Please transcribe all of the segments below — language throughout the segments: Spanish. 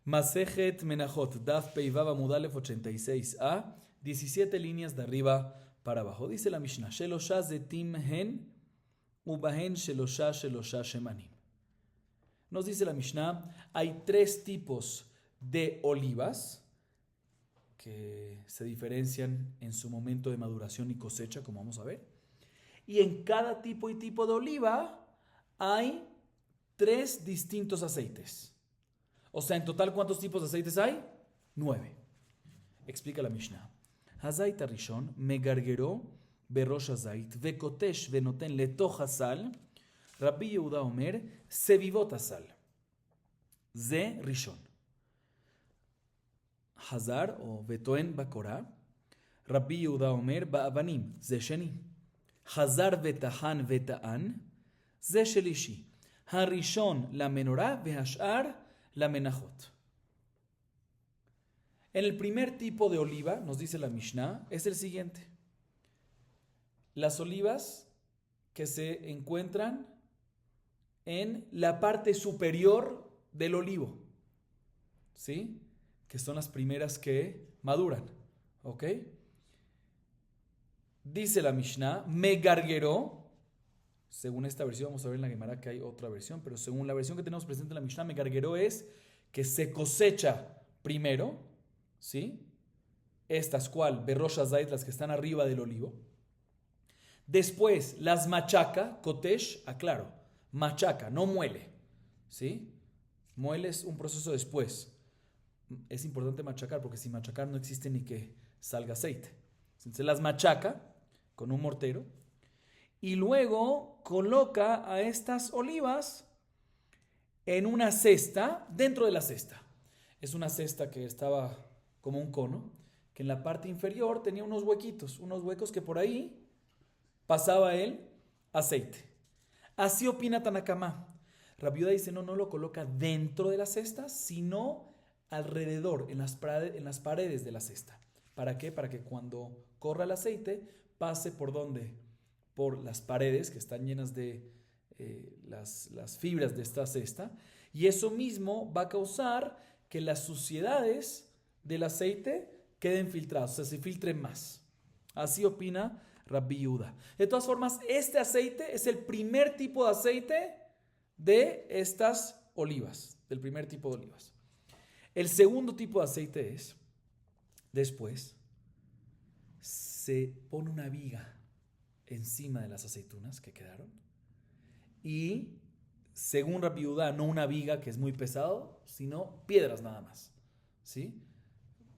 Masejet Menachot, Daf Peivav Amud Aleph 86a, 17 líneas de arriba para abajo. Dice la Mishnah, Shelosha zetim hen, ubahen shelosha shemanim. Nos dice la Mishnah, hay tres tipos de olivas que se diferencian en su momento de maduración y cosecha, como vamos a ver. Y en cada tipo y tipo de oliva hay tres distintos aceites. O sea, en total, ¿cuántos tipos de aceites hay? 9. Explica la Mishnah. Hazait arishon megargero berosh hazait vekotesh venoten letoch hasal Rabbi Yehuda omer sevivot hasal. Ze rishon. Hazar o vetoen bakora. Rabbi Yehuda omer ba'avanim. Ze sheni. Hazar vetahan vetaan. Ze shelishi. Harishon la menorah vehashar la menachot. En el primer tipo de oliva, nos dice la Mishnah, es el siguiente. Las olivas que se encuentran en la parte superior del olivo, ¿sí? Que son las primeras que maduran, ¿ok? Dice la Mishnah, megargeró. Según esta versión, vamos a ver en la Gemara que hay otra versión, pero según la versión que tenemos presente en la Mishnah, megargeró es que se cosecha primero, ¿sí? Estas cual, berosh hazait, las que están arriba del olivo. Después las machaca, kotesh, aclaro, machaca, no muele, ¿sí? Muele es un proceso después. Es importante machacar porque sin machacar no existe ni que salga aceite. Entonces las machaca con un mortero y luego coloca a estas olivas en una cesta, dentro de la cesta. Es una cesta que estaba como un cono, que en la parte inferior tenía unos huequitos, unos huecos que por ahí pasaba el aceite. Así opina Tanakama. Rabbi Yehuda dice, no lo coloca dentro de la cesta, sino alrededor, en las paredes de la cesta. ¿Para qué? Para que cuando corra el aceite pase por ¿dónde? Por las paredes que están llenas de las fibras de esta cesta, y eso mismo va a causar que las suciedades del aceite queden filtradas, o sea, se filtren más. Así opina Rabbi Yehuda. De todas formas, este aceite es el primer tipo de aceite de estas olivas, del primer tipo de olivas. El segundo tipo de aceite es, después, se pone una viga encima de las aceitunas que quedaron y, según Rabbi Yehuda, no una viga que es muy pesado, sino piedras nada más, ¿sí?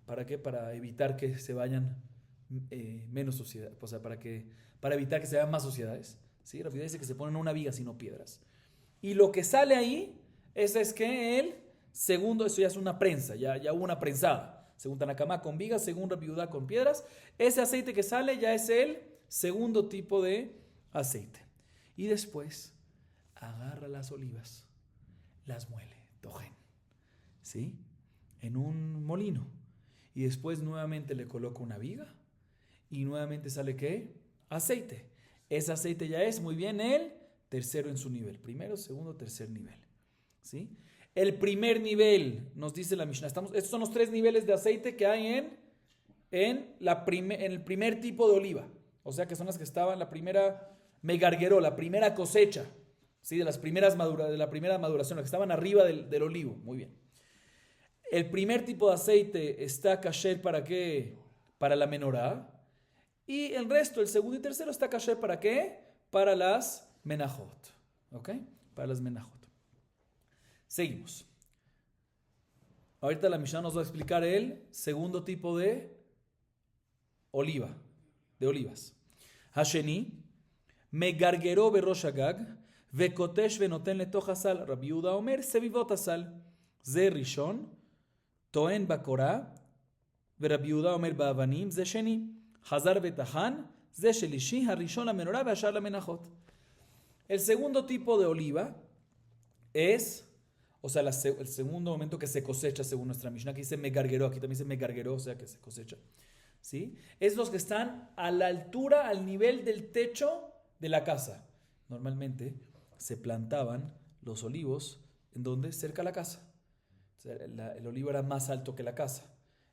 ¿Para qué? Para evitar que se vayan menos suciedad, o sea, para evitar que se vayan más suciedades, ¿sí? Rabbi Yehuda dice que se ponen una viga sino piedras. Y lo que sale ahí, ese es que el segundo, eso ya es una prensa, ya hubo una prensada. Según Tanakama con vigas, según Rabbi Yehuda con piedras. Ese aceite que sale ya es el segundo tipo de aceite. Y después agarra las olivas, las muele, tojen, ¿sí? En un molino. Y después nuevamente le coloca una viga y nuevamente sale ¿qué? Aceite. Ese aceite ya es muy bien el tercero en su nivel. Primero, segundo, tercer nivel, ¿sí? El primer nivel, nos dice la Mishnah, estos son los tres niveles de aceite que hay en el primer tipo de oliva. O sea que son las que estaban, la primera megargueró, la primera cosecha, ¿sí? de la primera maduración, las que estaban arriba del olivo. Muy bien. El primer tipo de aceite está kasher ¿para qué? Para la menorá. Y el resto, el segundo y tercero, está kasher ¿para qué? Para las menachot. ¿Ok? Para las menachot. Seguimos. Ahorita la Mishnah nos va a explicar el segundo tipo de oliva, de olivas. Hasheni, megargeró berosh hagag, vekotesh venoten letoch hasal, Rabbi Yehuda omer, sevivot hasal. Ze rishon, toen bakora, ורבי יהודה אומר באבנים, זה שני. חזר וטחן, זה שלישי, הראשון למנורה והשאר למנחות. El segundo tipo de oliva es, o sea, el segundo momento que se cosecha, según nuestra Mishnah, que dice megargeró, aquí también dice megargeró, o sea, que se cosecha, ¿sí? Es los que están a la altura, al nivel del techo de la casa. Normalmente se plantaban los olivos, ¿en dónde? Cerca a la casa. sea, el olivo era más alto que la casa.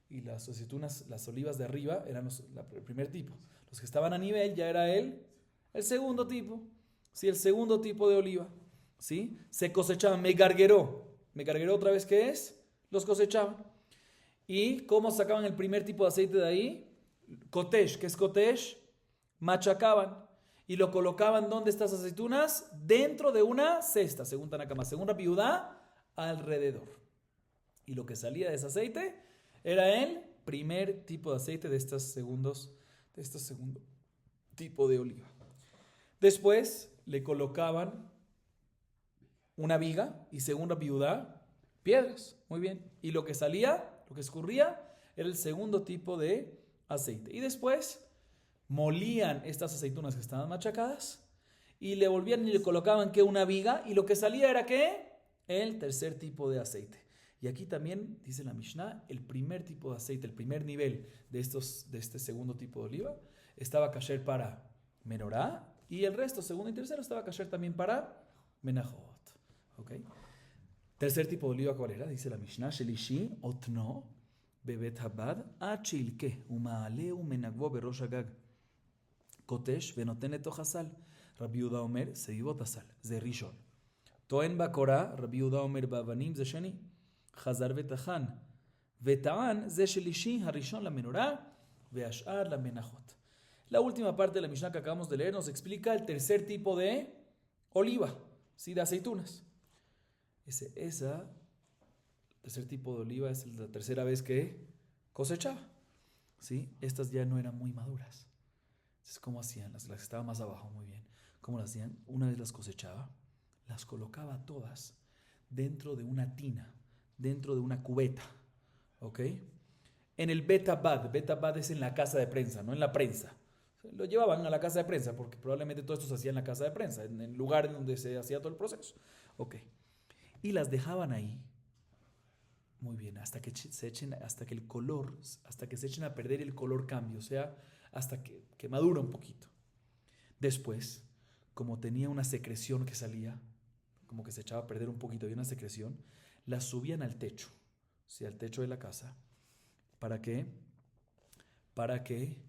Y las aceitunas, las olivas de arriba eran el primer tipo. Los que estaban a nivel ya era el segundo tipo. ¿Sí? El segundo tipo de oliva. ¿Sí? Se cosechaban. Megargueró. Megargueró otra vez, ¿qué es? Los cosechaban. ¿Y cómo sacaban el primer tipo de aceite de ahí? Kotesh. ¿Qué es kotesh? Machacaban. Y lo colocaban, ¿dónde estas aceitunas? Dentro de una cesta, según Tanakama. Según Rabbi Judá, alrededor. Y lo que salía de ese aceite era el primer tipo de aceite de este segundo tipo de oliva. Después le colocaban una viga y según Rabbi Judá, piedras. Muy bien. Y lo que salía, lo que escurría, era el segundo tipo de aceite. Y después molían estas aceitunas que estaban machacadas y le volvían y le colocaban que una viga y lo que salía era ¿qué? El tercer tipo de aceite. Y aquí también dice la Mishnah, el primer tipo de aceite, el primer nivel de este segundo tipo de oliva estaba kasher para menorá y el resto, segundo y tercero, estaba kasher también para menajot. ¿Okay? Tercer tipo de oliva, ¿cuál era? Dice la Mishnah, shelishi otno bebet habad achilke umaale umenagvo berosh agag kotesh venoten letoch asal. Rabbi Yehuda omer seivot asal ze rishon. Toen bakora Rabbi Yehuda omer bavanim ze sheni. חזר וטחן, וטען זה שלישי הראשון למנורה והשאר למנחות. La última parte de la Mishnah que acabamos de leer nos explica el tercer tipo de oliva, ¿sí? De aceitunas. Ese tercer tipo de oliva es la tercera vez que cosechaba, ¿sí? Estas ya no eran muy maduras. Entonces, ¿cómo hacían? Las que estaban más abajo, muy bien. ¿Cómo las hacían? Una vez las cosechaba, las colocaba todas dentro de una tina, dentro de una cubeta, ¿ok? En el Betabad es en la casa de prensa, no en la prensa. Lo llevaban a la casa de prensa porque probablemente todo esto se hacía en la casa de prensa, en el lugar en donde se hacía todo el proceso, ¿ok? Y las dejaban ahí, muy bien, hasta que se echen a perder el color cambio, o sea, hasta que madura un poquito. Después, como tenía una secreción que salía, como que se echaba a perder un poquito, había una secreción, las subían al techo, ¿sí? Al techo de la casa. ¿Para qué? Para que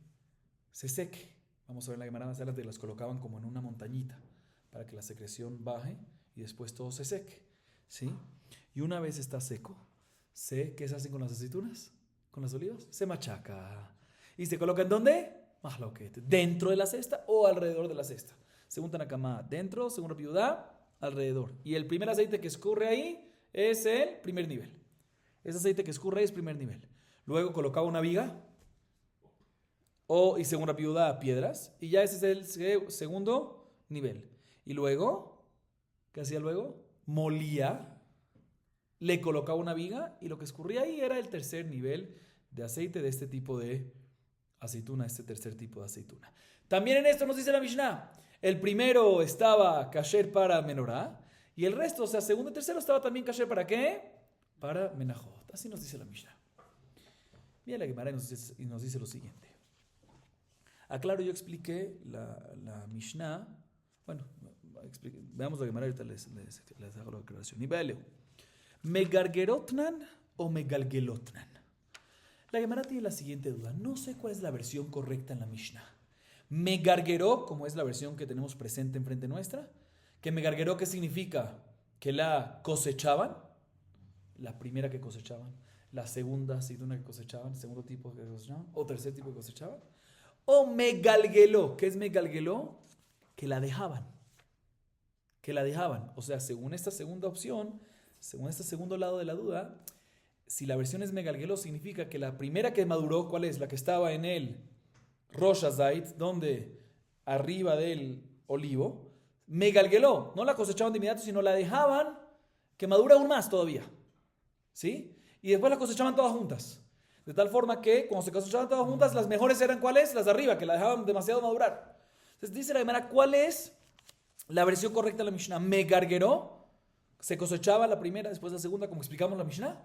se seque. Vamos a ver en la Gemara más adelante, las colocaban como en una montañita, para que la secreción baje y después todo se seque, ¿sí? Y una vez está seco, ¿qué se hacen con las aceitunas? ¿Con las olivas? Se machaca. ¿Y se coloca en dónde? Mahloket. ¿Dentro de la cesta o alrededor de la cesta? Según Tanakama, dentro, según Rabbi Judá, alrededor. Y el primer aceite que escurre ahí es el primer nivel. Ese aceite que escurre es primer nivel. Luego colocaba una viga y según Rabbi Judá piedras y ya ese es el segundo nivel. Y luego, ¿qué hacía luego? Molía, le colocaba una viga y lo que escurría ahí era el tercer nivel de aceite de este tipo de aceituna, este tercer tipo de aceituna. También en esto nos dice la Mishnah, el primero estaba kasher para menorá y el resto, o sea, segundo y tercero estaba también kasher ¿para qué? Para menajot. Así nos dice la Mishnah. Mira la Gemara y nos dice lo siguiente. Aclaro, yo expliqué la Mishnah. Bueno, veamos la Gemara y ahorita les hago la aclaración. Y vale, ¿megargerotnan o megalgelotnan? La Gemara tiene la siguiente duda. No sé cuál es la versión correcta en la Mishnah. Megargeró, como es la versión que tenemos presente enfrente nuestra, que megargeró, ¿qué significa? Que la cosechaban, la primera que cosechaban, la segunda aceituna que cosechaban, segundo tipo que cosechaban, o tercer tipo que cosechaban, o megalgeló, ¿qué es megalgeló? Que la dejaban, o sea, según esta segunda opción, según este segundo lado de la duda, si la versión es megalgeló, significa que la primera que maduró, ¿cuál es? La que estaba en el Rosh Hazait, donde arriba del olivo, megalgeló, no la cosechaban de inmediato, sino la dejaban que madura aún más todavía, ¿sí? Y después la cosechaban todas juntas, de tal forma que cuando se cosechaban todas juntas, las mejores eran ¿cuáles? Las de arriba, que la dejaban demasiado madurar. Entonces dice la Gemara, ¿cuál es la versión correcta de la Mishnah? Megargeró, se cosechaba la primera, después la segunda, como explicamos la Mishnah,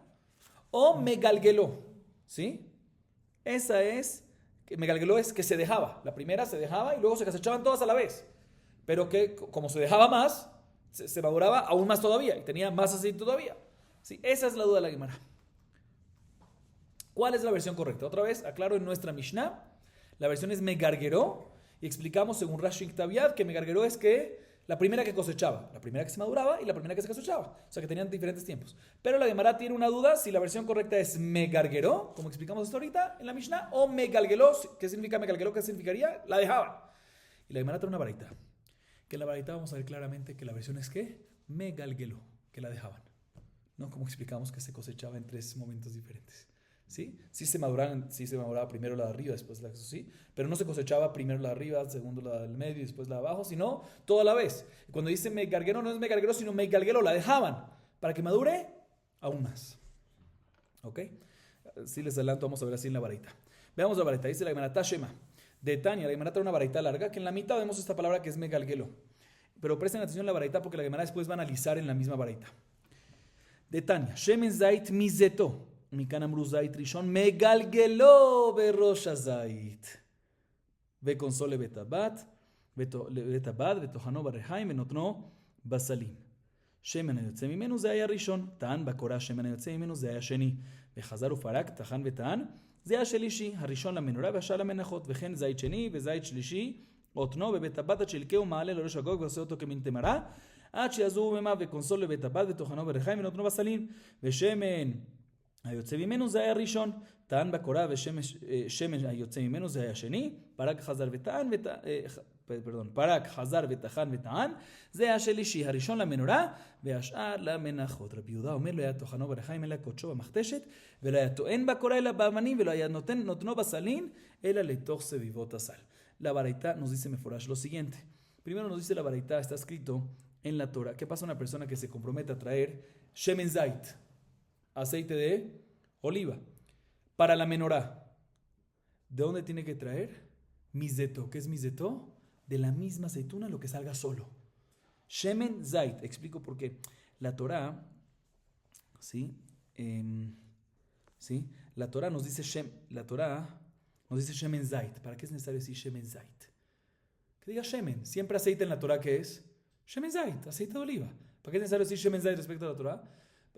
o megalgeló, ¿sí? Esa es, megalgeló es que se dejaba, la primera se dejaba y luego se cosechaban todas a la vez, pero que como se dejaba más, se maduraba aún más todavía y tenía más aceite todavía. Sí, esa es la duda de la Gemara. ¿Cuál es la versión correcta? Otra vez, aclaro en nuestra Mishnah, la versión es Megargeró, y explicamos según Rashi Ktaviad que Megargeró es que la primera que cosechaba, la primera que se maduraba y la primera que se cosechaba. O sea que tenían diferentes tiempos. Pero la Gemara tiene una duda si la versión correcta es Megargeró, como explicamos hasta ahorita en la Mishnah, o Megalgeló. ¿Qué significa Megalgeló? ¿Qué significaría? La dejaban. Y la Gemara trae una baraita. Que en la baraita vamos a ver claramente que la versión es ¿qué? Megalgeló, que la dejaban. ¿No? Como explicamos que se cosechaba en 3 momentos diferentes. ¿Sí? Sí se maduraba primero la de arriba, después la de sí, pero no se cosechaba primero la de arriba, segundo la del medio y después la de abajo, sino toda a la vez. Y cuando dice megarguero no es megarguero, sino megalguero, la dejaban para que madure aún más. ¿Ok? Si les adelanto, vamos a ver así en la varita. Veamos la varita, dice la Gemara Tashema. De Tania, la Gemara trae una varita larga, que en la mitad vemos esta palabra que es megalguelo. Pero presten atención a la varita porque la Gemara después va a analizar en la misma varita. De Tania, Shemen Zait Mizeto. מכאן אמרו זית ראשון מגלגלו בראש הזית וקונסו לבית הבד וטוחנו בריחיים ונותנו בסלים. שמן היוצא ממנו זה היה ראשון, טען בקורה שמן היוצא ממנו זה היה שני, וחזר ופרק, טחן וטען, זה היה שלישי, הראשון למנורה והשאר למנחות, וכן זית שני וזית שלישי, אותנו בבית הבד עד שלקהו מעלה לראש הגוג ועושה אותו כמין תמרה, עד שיעזובו במה וקונסו לבית הבד וטוחנו בריחיים ונותנו בסלים. ושמן היוצא ממנו זה היה ראשון, טען בקורה ושמן היוצא ממנו זה היה שני, פרק חזר וטחן וטען, זה היה שלישי, הראשון למנורה והשאר למנחות. רבי יהודה אומר לא היה טוחנו בריחיים אלא קודשו במחתשת, ולא היה טוען בקורה אלא באבנים, ולא היה נותנו בסלין אלא לתוך סביבות הסל. La baraita nos dice meforash lo siguiente. Primero nos dice la baraita, está escrito en la Torah. ¿Qué pasa a una persona que se compromete a traer shemen zait? Aceite de oliva para la menorá. ¿De dónde tiene que traer? Mizeto. ¿Qué es mizeto? De la misma aceituna, lo que salga solo. Shemen zait. Explico por qué. La Torá, ¿sí? ¿Sí? La Torá nos dice shemen zait. ¿Para qué es necesario decir shemen zait? Que diga shemen. Siempre aceite en la Torá, ¿qué es? Shemen zait, aceite de oliva. ¿Para qué es necesario decir shemen zait respecto a la Torá?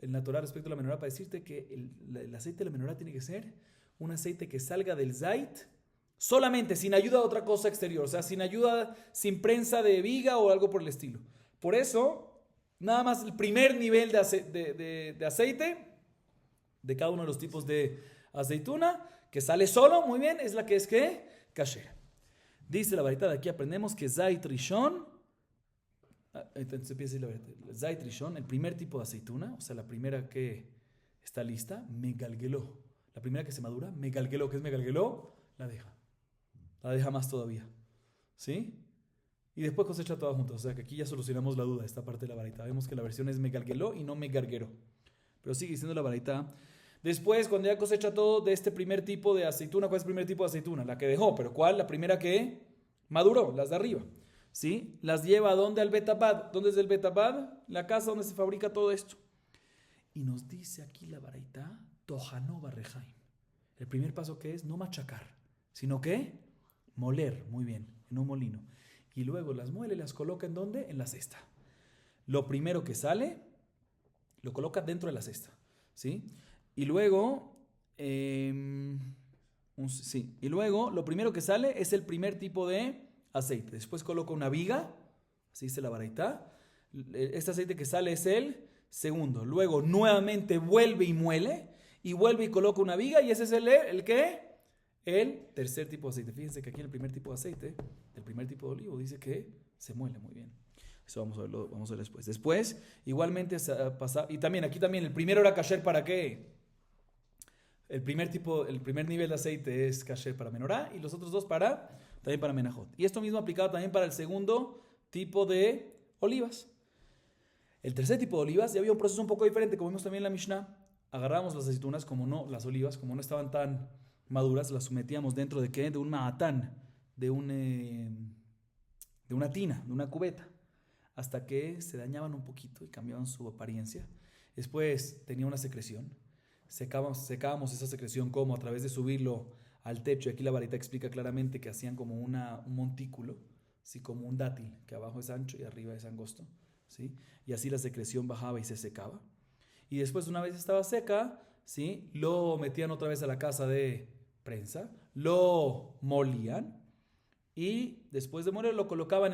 En la Torah respecto a la menorá, para decirte que el aceite de la menorá tiene que ser un aceite que salga del zait solamente, sin ayuda de otra cosa exterior, o sea, sin ayuda, sin prensa de viga o algo por el estilo. Por eso, nada más el primer nivel de aceite de cada uno de los tipos de aceituna que sale solo, muy bien, es la que es ¿qué? Kasher. Dice la varita, de aquí aprendemos que zait rishon, entonces empieza a decir la verdad. Zait rishon, el primer tipo de aceituna, o sea, la primera que está lista, megalgeló. La primera que se madura, megalgeló. ¿Qué es megalgeló? La deja más todavía. ¿Sí? Y después cosecha todas juntas. O sea, que aquí ya solucionamos la duda, esta parte de la varita. Vemos que la versión es megalgeló y no megarguero. Pero sigue diciendo la varita. Después, cuando ya cosecha todo de este primer tipo de aceituna, ¿cuál es el primer tipo de aceituna? La que dejó, pero ¿cuál? La primera que maduró, las de arriba. ¿Sí? Las lleva ¿a dónde? Al Betabad. ¿Dónde es el Betabad? La casa donde se fabrica todo esto. Y nos dice aquí la baraita, Tojanó Barrejaim. El primer paso que es no machacar, sino que moler, muy bien, en un molino. Y luego las muele y las coloca ¿en dónde? En la cesta. Lo primero que sale, lo coloca dentro de la cesta. ¿Sí? Y luego, y luego lo primero que sale es el primer tipo de aceite. Después coloca una viga, así dice la baraita. Este aceite que sale es el segundo. Luego nuevamente vuelve y muele, y vuelve y coloca una viga, y ese es el ¿qué? El tercer tipo de aceite. Fíjense que aquí en el primer tipo de aceite, el primer tipo de olivo, dice que se muele muy bien. Eso vamos a ver después. Después, igualmente pasa, y también aquí también el primero era kasher para qué. El primer nivel de aceite es kasher para menorá, y los otros dos también para menajot. Y esto mismo aplicado también para el segundo tipo de olivas. El tercer tipo de olivas ya había un proceso un poco diferente, como vimos también en la Mishnah. Agarramos las aceitunas, las olivas, como no estaban tan maduras, las sometíamos dentro de ¿qué? De un mahatán, de una tina, de una cubeta, hasta que se dañaban un poquito y cambiaban su apariencia. Después tenía una secreción. Secábamos esa secreción como a través de subirlo al techo. Y aquí la varita explica claramente que hacían como un montículo, ¿sí? Como un dátil, que abajo es ancho y arriba es angosto, ¿sí? Y así la secreción bajaba y se secaba. y después una vez estaba seca, ¿sí? Lo metían otra vez a la casa de prensa, lo molían y después de moler lo colocaban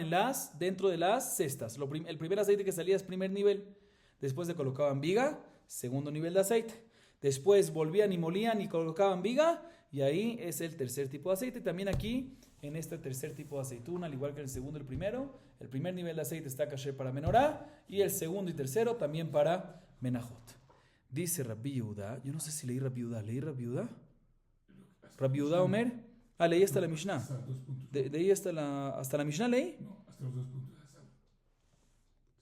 dentro de las cestas. El primer aceite que salía es primer nivel, después le colocaban viga, segundo nivel de aceite, después volvían y molían y colocaban viga y ahí es el tercer tipo de aceite. También aquí en este tercer tipo de aceituna, al igual que en el segundo y el primero, el primer nivel de aceite está kasher para menorá y el segundo y tercero también para menajot. Dice Rabbi Yehuda, yo no sé si leí Rabbi Yehuda, Rabbi Yehuda Omer, leí hasta la Mishnah. De ahí hasta la Mishnah leí. No, hasta los 2 puntos de asado.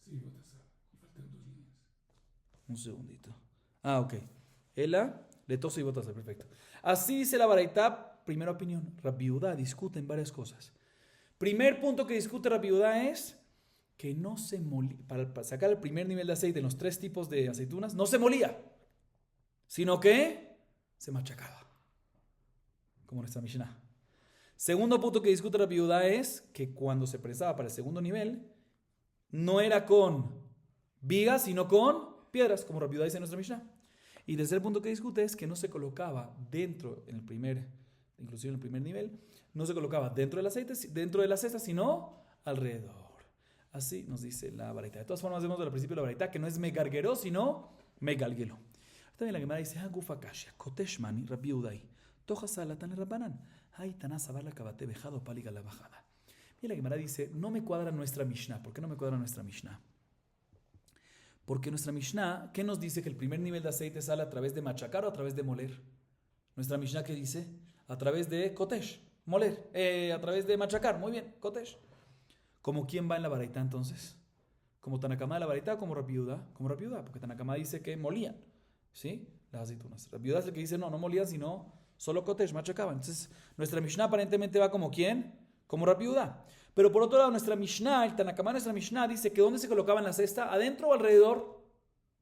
Sí, botas asado. Y faltan 2 líneas. Un segundito. Ok. Ela, letoso y botas, perfecto. Así dice la Baraitá, primera opinión. Rabbi Yehuda discute en varias cosas. Primer punto que discute Rabbi Yehuda es que no se molía, para sacar el primer nivel de aceite en los 3 tipos de aceitunas, no se molía, sino que se machacaba, como nuestra Mishnah. Segundo punto que discute Rabbi Yehuda es que cuando se prensaba para el segundo nivel, no era con vigas, sino con piedras, como Rabbi Yehuda dice en nuestra Mishnah. Y tercer punto que discute es que no se colocaba inclusive en el primer nivel, no se colocaba dentro del aceite, dentro de la cesta, sino alrededor. Así nos dice la Baraitá. De todas formas, vemos al principio de la Baraitá que no es megarguero, sino megalguelo. También la Gemara dice, Hagufa Kashia, Koteshmani, Rabbi Yehudai, Toja Salatan Rabbanan, Hay Tanás Abarla Kabate Bejado Paliga la bajada. Y la Gemara dice, no me cuadra nuestra Mishnah. ¿Por qué no me cuadra nuestra Mishnah? Porque nuestra Mishnah, ¿qué nos dice? Que el primer nivel de aceite sale a través de machacar o a través de moler. Nuestra Mishnah, ¿qué dice? A través de Kotesh, moler, a través de machacar. Muy bien, Kotesh. ¿Como quién va en la Baraitá entonces? ¿Como Tanakama de la Baraitá o como Rabbi Yehuda? Como Rabbi Yehuda, porque Tanakama dice que molían, ¿sí? Las aceitunas. Rabbi Yehuda es el que dice no molían, sino solo Kotesh, machacaban. Entonces, nuestra Mishnah aparentemente va como ¿quién? Como Rabbi Yehuda. Pero por otro lado, nuestra Mishnah, el Tanakama de nuestra Mishnah dice que ¿dónde se colocaban la cesta? ¿Adentro o alrededor?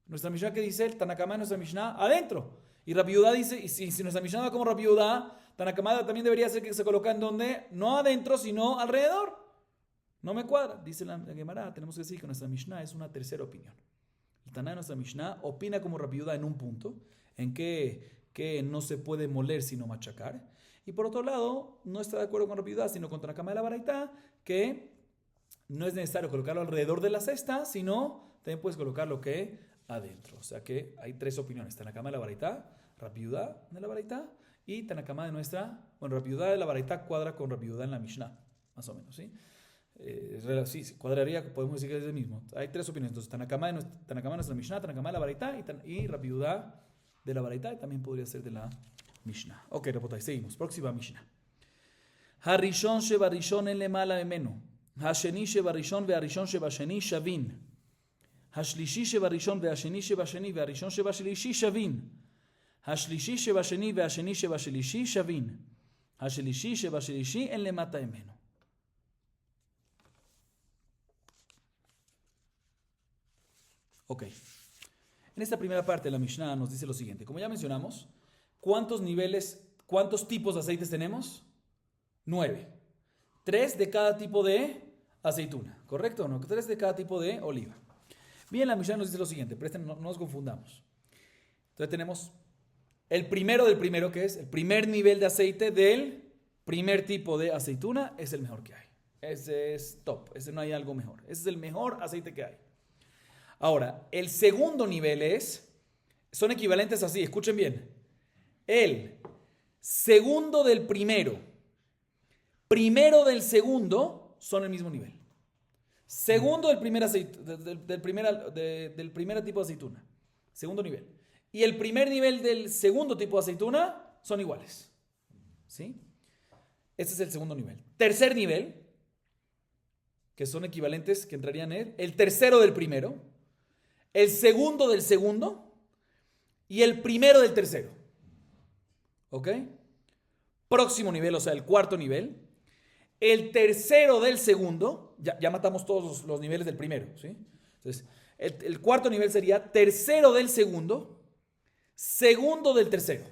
Nuestra Mishnah, ¿qué dice? El Tanakama de nuestra Mishnah, adentro. Y Rabbi Yehuda dice, y si nuestra Mishnah va como Rabbi Yehuda, Tanakama también debería ser que se coloca en donde, no adentro, sino alrededor. No me cuadra, dice la Gemara, tenemos que decir que nuestra Mishnah es una tercera opinión. El Taná de nuestra Mishnah opina como Rabbi Yehuda en un punto, en que no se puede moler sino machacar. Y por otro lado, no está de acuerdo con Rabbi Yehuda, sino con Tanakama de la Baraitá, que no es necesario colocarlo alrededor de la cesta, sino también puedes colocarlo que adentro. O sea que hay 3 opiniones, Tanakama de la Baraitá, Rabbi Yehuda de la Baraitá y Tanakama de nuestra, Rabbi Yehuda de la Baraitá cuadra con Rabbi Yehuda en la Mishnah, más o menos, ¿sí? Sí, cuadraría, podemos decir que es el mismo. Hay 3 opiniones, entonces Tanakama de nuestra Mishnah, Tanakama de la Baraitá y Rabbi Yehuda de la Baraitá, y también podría ser de la Mishnah. Ok, repotay, seguimos. Próxima Mishnah. Harishon sheba rishon en lemala emenu. Hasheni sheba rishon ve'harishon sheba sheni shavin. Hashlishi sheba rishon ve'hasheni sheba sheni ve'harishon sheba shlishi shavin. Hashlishi sheba sheni ve'hasheni sheba shlishi shavin. Hashlishi sheba shlishi en lemata emenu. Ok. En esta primera parte de la Mishnah nos dice lo siguiente. Como ya mencionamos, ¿cuántos tipos de aceites tenemos? 9. 3 de cada tipo de aceituna. ¿Correcto o no? 3 de cada tipo de oliva. Bien, la Mishnah nos dice lo siguiente. Presten, no nos confundamos. Entonces tenemos el primero del primero, que es el primer nivel de aceite del primer tipo de aceituna. Es el mejor que hay. Ese es top. Ese no hay algo mejor. Ese es el mejor aceite que hay. Ahora, el segundo nivel son equivalentes así, escuchen bien. El segundo del primero del segundo son el mismo nivel. Segundo del primer aceite, del primer tipo de aceituna, segundo nivel. Y el primer nivel del segundo tipo de aceituna son iguales. ¿Sí? Este es el segundo nivel. Tercer nivel, que son equivalentes, que entrarían en el tercero del primero, el segundo del segundo y el primero del tercero. ¿Ok? Próximo nivel, o sea, el cuarto nivel. El tercero del segundo, ya matamos todos los niveles del primero, ¿sí? Entonces, el cuarto nivel sería tercero del segundo, segundo del tercero.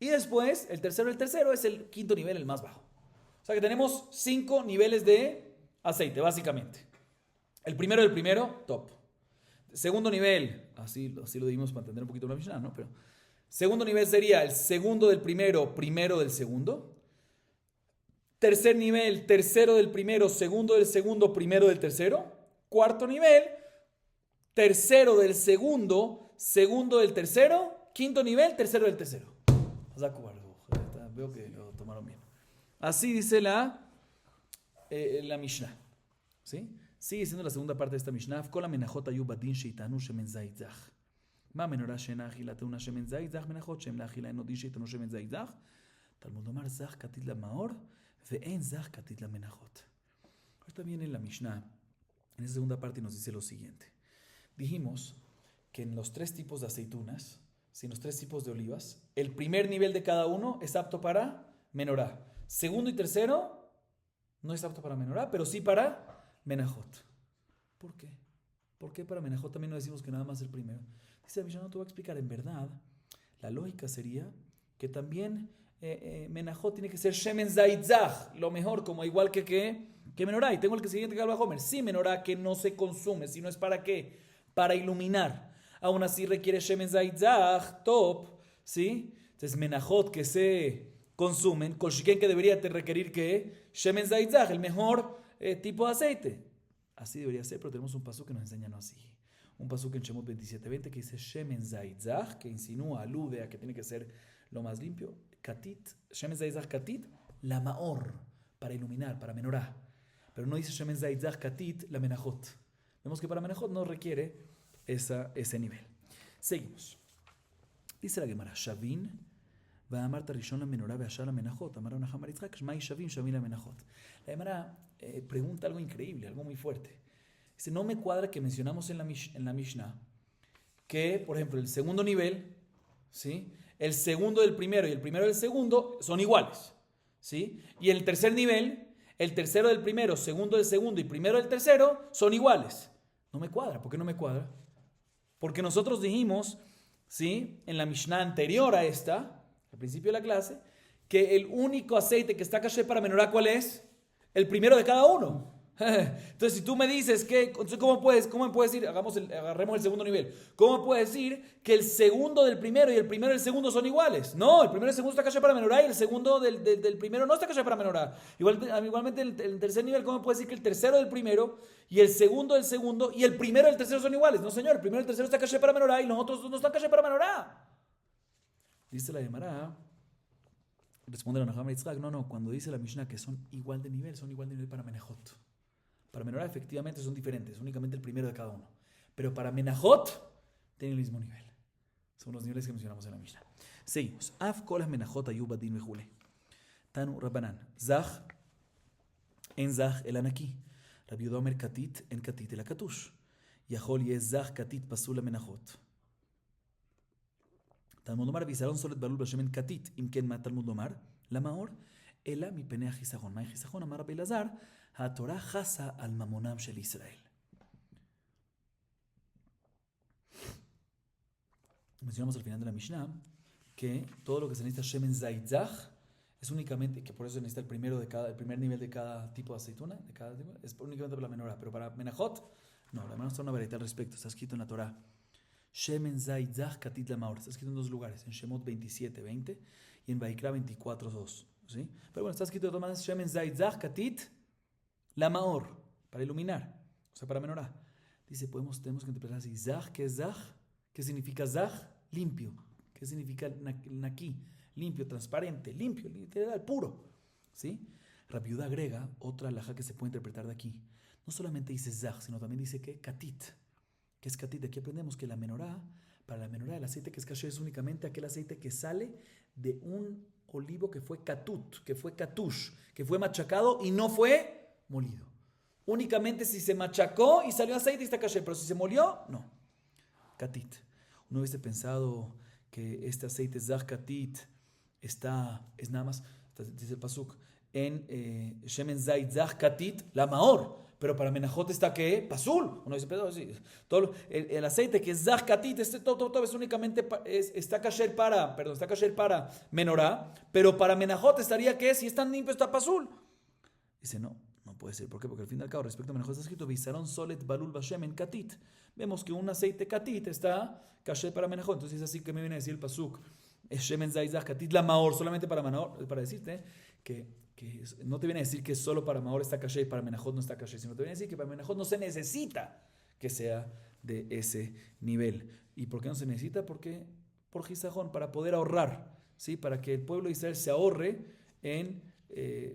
Y después, el tercero del tercero es el quinto nivel, el más bajo. O sea que tenemos 5 niveles de aceite, básicamente. El primero del primero, top. segundo nivel, así lo dimos para entender un poquito la Mishnah, ¿no? Pero segundo nivel sería el segundo del primero, primero del segundo. Tercer nivel, tercero del primero, segundo del segundo, primero del tercero. Cuarto nivel, tercero del segundo, segundo del tercero. Quinto nivel, tercero del tercero. Veo que lo tomaron bien. Así dice la Mishnah. ¿Sí? Sigue siendo la segunda parte de esta Mishnah. Kol amenachot ayu badin sheitanu shemen zaitzach. Ma menorah she'ena achila teuna shemen zaitzach menachot shem la'achila eno din sheitanu shemen zaitzach. Talmud lomar zach katit la maor ve'en zach katit la menachot. Ahorita viene la Mishnah. En esa segunda parte nos dice lo siguiente. Dijimos que en los tres tipos de aceitunas, en los tres tipos de olivas, el primer nivel de cada uno es apto para menorá. Segundo y tercero no es apto para menorá, pero sí para menajot. ¿Por qué? ¿Por qué para menajot también no decimos que nada más el primero? Dice la Mishnah, no te voy a explicar. En verdad, la lógica sería que también menajot tiene que ser shemen zaitzach, lo mejor, como igual que menorá. Y tengo el que siguiente que habla Homer. Sí, menorá que no se consume, sino es para qué? Para iluminar. Aún así requiere shemen zaitzach, top, ¿sí? Entonces menajot que se consumen, kol shiken que debería requerir que shemen zaitzach, el mejor tipo de aceite. Así debería ser, pero tenemos un pasuk que nos enseña no así. Un pasuk en Shemot 27:20 que dice shemen zaitzach, que insinúa, alude a que tiene que ser lo más limpio. Katit, shemen zaitzach katit, la maor, para iluminar, para menorá. Pero no dice shemen zaitzach katit, la menajot. Vemos que para menajot no requiere ese nivel. Seguimos. Dice la Gemara, Shavin, va a Marta Rishon la menorá, ve a la menajot, amar una jamaritzak, shmai Shavin, Shavin la menajot. La Gemara pregunta algo increíble, algo muy fuerte. Dice, no me cuadra que mencionamos en la Mishnah que, por ejemplo, el segundo nivel, ¿sí? El segundo del primero y el primero del segundo son iguales, ¿sí? Y el tercer nivel, el tercero del primero, segundo del segundo y primero del tercero son iguales. No me cuadra. ¿Por qué no me cuadra? Porque nosotros dijimos, ¿sí? En la Mishnah anterior a esta, al principio de la clase, que el único aceite que está caché para menorá, ¿cuál es? El primero de cada uno. Entonces, si tú me dices que, ¿cómo me puedes decir? Agarremos el segundo nivel. ¿Cómo puedes decir que el segundo del primero y el primero del segundo son iguales? No, el primero y el segundo está caché para menorá y el segundo del primero no está caché para menorá. Igualmente, el tercer nivel, ¿cómo puedes decir que el tercero del primero y el segundo del segundo y el primero del tercero son iguales? No, señor, el primero y el tercero está caché para menorá y los otros no están caché para menorá. Dice la Gemara, responde la Nahama Yitzhak, no, cuando dice la Mishnah que son igual de nivel para menajot. Para menorá efectivamente son diferentes, únicamente el primero de cada uno. Pero para menajot tienen el mismo nivel. Son los niveles que mencionamos en la Mishnah. Seguimos. Af kolas menajot ayuba din vejule. Tanu Rabbanan. Zach en zach el anaki. Rabbi Yehuda omer katit en katit el akatush. Yahol yez zach katit pasul menajot. Talmud lomar bisaron solet balul bashemen katit. Imken ma Talmud lomar. La maor. Ela mi penea חיסכון. מה חיסכון? אמר רבי אלעזר, התורה חסה על ממונם של ישראל. Mencionamos al final de la Mishnah que todo lo que se necesita shemen zaitzach es únicamente, que por eso se necesita el primer nivel de cada tipo de aceituna, es únicamente para la menorá, pero para menajot, no, la menorá está una variedad al respecto, está escrito en la Torah. Shemen zaitzach katit la maor, está escrito en dos lugares, en Shemot 27:20 y en Vaikra 24:2. ¿Sí? Pero bueno, está escrito de todas maneras shemen zaitzach katit la maor, para iluminar, o sea, para menorá. Dice, tenemos que interpretar así, zach, ¿qué es zach? ¿Qué significa zach? Limpio. ¿Qué significa naki? Limpio, transparente, limpio, literal, puro. ¿Sí? Rabbi Yehuda agrega otra alajá que se puede interpretar de aquí. No solamente dice zach, sino también dice que katit. ¿Qué es katit? De aquí aprendemos que la menorá, para la menorá el aceite que es kasher es únicamente aquel aceite que sale de un olivo que fue katut, que fue katush, que fue machacado y no fue molido. Únicamente si se machacó y salió aceite y está kasher, pero si se molió, no. Katit. Uno hubiese pensado que este aceite zach katit es nada más, dice el pasuk, en shemen zaitzach katit la maor, pero para menajot está ¿qué? Pasul. Uno dice, pero sí, el aceite que es zach katit, todo es únicamente está kasher para menorá, pero para menajot estaría ¿qué? Si es tan limpio está pasul. Dice, no puede ser. ¿Por qué? Porque al fin y al cabo, respecto a Menajot, está escrito Visaron Solet Balul Bashemen Katit. Vemos que un aceite Katit está caché para Menajot. Entonces es así que me viene a decir el Pasuk. Shemen Zaizah Katit la Maor, solamente para Maor, para decirte que no te viene a decir que solo para Maor está caché y para Menajot no está caché, sino te viene a decir que para Menajot no se necesita que sea de ese nivel. ¿Y por qué no se necesita? Porque por Gisajón, para poder ahorrar, ¿sí? Para que el pueblo de Israel se ahorre en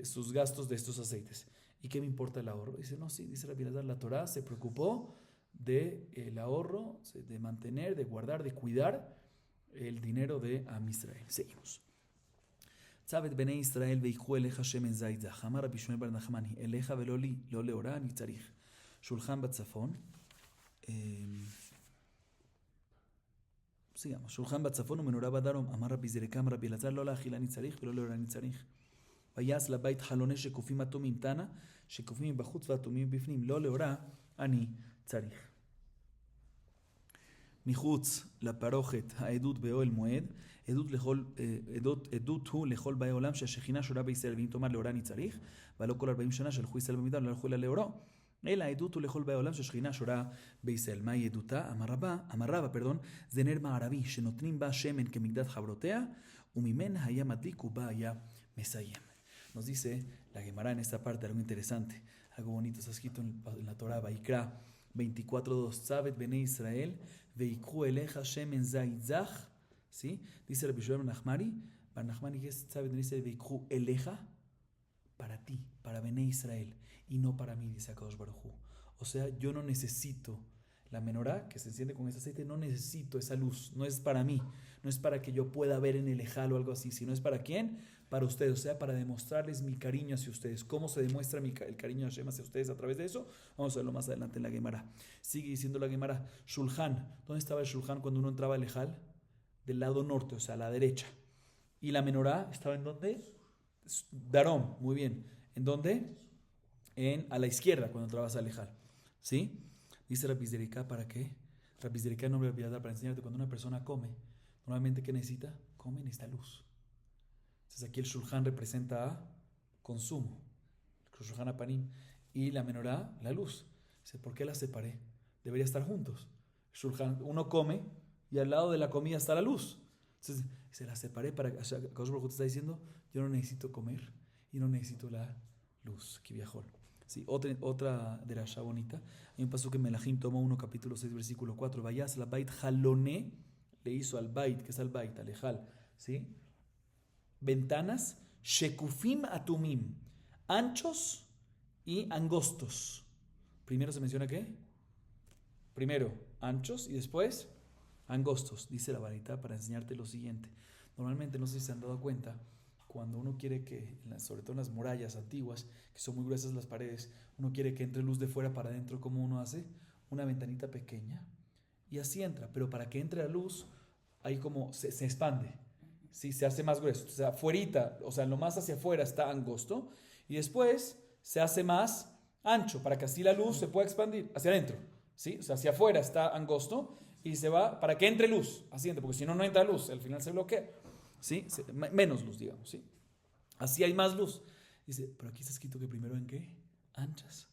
sus gastos de estos aceites. ¿Y qué me importa el ahorro? Dice, no, sí, dice Rabbi Elazar, la Torah se preocupó del ahorro, de mantener, de guardar, de cuidar el dinero de Am Israel. Seguimos. Tzavet bnei Israel veikhu elecha shemen zaydah. Amar Rabbi Shmuel bar Nachmani, elecha velo li, lo leora ni tzarich. Shulchan batzafon. sigamos. Shulchan batzafon umenorah badarom. Amar Rabbi Zerekam, Rabbi Elazar, lo לאכילה ni tzarich velo leora ni tzarich. ויעש לבית חלוני שקופים אטומים תנא, שקופים בחוץ ואטומים בפנים, לא לאורה אני צריך. מחוץ לפרוכת העדות באוהל מועד, עדות הוא לכל באי עולם שהשכינה שורה בישראל, ואם תאמר לאורה אני צריך, ולא כל 40 שנה שלחו ישראל במידה, לא הלכו אלא לאורו. אלא העדות הוא לכל באי עולם שהשכינה שורה בישראל. מהי עדותה? אמר רבא, זה נר מערבי, שנותנים בה שמן כמקדת חברותיה, וממנה היה מדליק ובה היה מסיים. Nos dice la Gemara en esta parte algo interesante, algo bonito, está escrito en la Torah, Vaikra 24:2, Tzavet bnei Israel, veikhu elecha shemen zaytzach, ¿sí? Dice Rabbi Shmuel bar Nachmani, que es Tzavet bnei Israel, veikhu elecha, para ti, para bnei Israel, y no para mí, dice Akadosh Baruj Hu. O sea, yo no necesito la menorá que se enciende con ese aceite, no necesito esa luz, no es para mí, no es para que yo pueda ver en el ejal o algo así, sino es para quién, para ustedes, o sea, para demostrarles mi cariño hacia ustedes. ¿Cómo se demuestra el cariño de Hashem hacia ustedes a través de eso? Vamos a verlo más adelante en la Gemara. Sigue diciendo la Gemara, Shulchan, ¿dónde estaba el Shulchan cuando uno entraba al ejal? Del lado norte, o sea, a la derecha. ¿Y la menorá estaba en dónde? Darom, muy bien. ¿En dónde? A la izquierda, cuando entrabas al ejal. ¿Sí? Dice Rabbi Zerika, ¿para qué? Rabbi Zerika no me voy a dar para enseñarte cuando una persona come. Normalmente, ¿qué necesita? Come, necesita luz. Entonces aquí el Shulchan representa a consumo. El Shulchan Apanim. Y la menorá, la luz. Dice, ¿por qué las separé? Debería estar juntos. El Shulchan, uno come y al lado de la comida está la luz. Entonces se las separé para que Akadosh Baruj Hu te está diciendo, yo no necesito comer y no necesito la luz. Aquí viajó. Sí, otra de la bonita. Hay un paso que Melahim toma 1, capítulo 6, versículo 4. Vayas la bait jalone, le hizo al bait, que es al bait, al ejal, ¿sí? Ventanas, shekufim atumim, anchos y angostos. Primero se menciona ¿qué? Primero anchos y después angostos. Dice la varita para enseñarte lo siguiente. Normalmente, no sé si se han dado cuenta, cuando uno quiere que, sobre todo en las murallas antiguas, que son muy gruesas las paredes, uno quiere que entre luz de fuera para adentro, ¿cómo uno hace? Una ventanita pequeña y así entra, pero para que entre la luz, ahí como se expande, ¿sí? Se hace más grueso, o sea, afuerita, o sea, lo más hacia afuera está angosto y después se hace más ancho para que así la luz se pueda expandir hacia adentro, ¿sí? O sea, hacia afuera está angosto y se va para que entre luz, así entra, porque si no, no entra luz, al final se bloquea. ¿Sí? Menos luz, digamos, ¿sí? Así hay más luz. Dice, pero aquí está escrito que primero en qué? Anchas.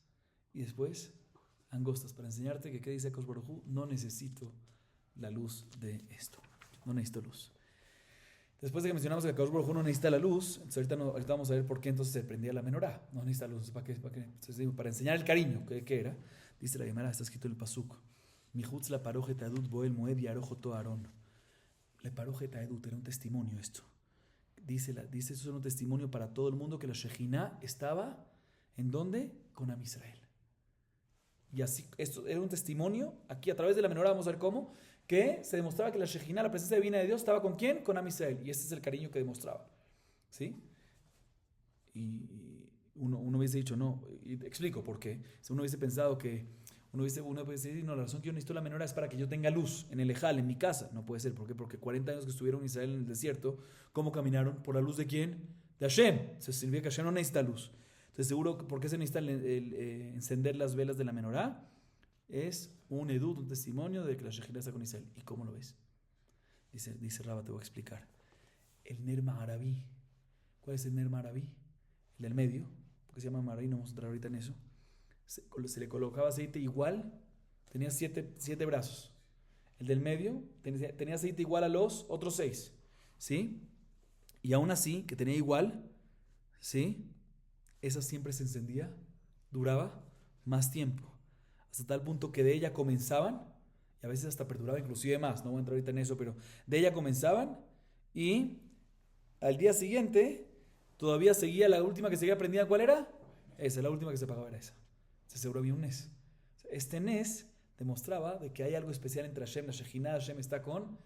Y después angostas. Para enseñarte que, ¿qué dice Akadosh Baruj Hu? No necesito la luz de esto. No necesito luz. Después de que mencionamos que Akadosh Baruj Hu no necesita la luz, entonces ahorita vamos a ver por qué entonces se prendía la menorá. No necesita luz. ¿Para qué? Entonces digo, para enseñar el cariño. ¿Qué era? Dice la Gemara, está escrito en el pasuk. Michutz la parojet adut boel moed y arojoto Aarón. Le parojet adut, era un testimonio esto. Dice eso es un testimonio para todo el mundo que la Shejina estaba, ¿en dónde? Con Am Israel. Y así, esto era un testimonio, aquí a través de la menorá vamos a ver cómo, que se demostraba que la Shejina, la presencia divina de Dios, estaba ¿con quién? Con Am Israel. Y este es el cariño que demostraba. ¿Sí? Y uno hubiese dicho, no, y te explico por qué. Si uno hubiese pensado que, uno puede decir, no, la razón que yo necesito la menorá es para que yo tenga luz en el ejal, en mi casa. No puede ser, ¿por qué? Porque 40 años que estuvieron en Israel en el desierto, ¿cómo caminaron? ¿Por la luz de quién? De Hashem. Se significa que Hashem no necesita luz. Entonces, seguro, ¿por qué se necesita encender las velas de la menorá? Es un edut, un testimonio de que la Shejina está con Israel. ¿Y cómo lo ves? Dice Rabba, te voy a explicar. El Ner Ma'araví. ¿Cuál es el Ner Ma'araví? El del medio. porque se llama Marí, no vamos a entrar ahorita en eso. Se le colocaba aceite igual, tenía 7 brazos. El del medio tenía aceite igual a los otros 6, ¿sí? Y aún así, que tenía igual, ¿sí? Esa siempre se encendía, duraba más tiempo, hasta tal punto que de ella comenzaban, y a veces hasta perduraba inclusive más, no voy a entrar ahorita en eso, pero de ella comenzaban y al día siguiente todavía seguía la última que seguía prendida. ¿Cuál era? Esa, la última que se apagaba era esa. Se seguro había un Nes. Este Nes demostraba de que hay algo especial entre Hashem, la Shejinah, Hashem está con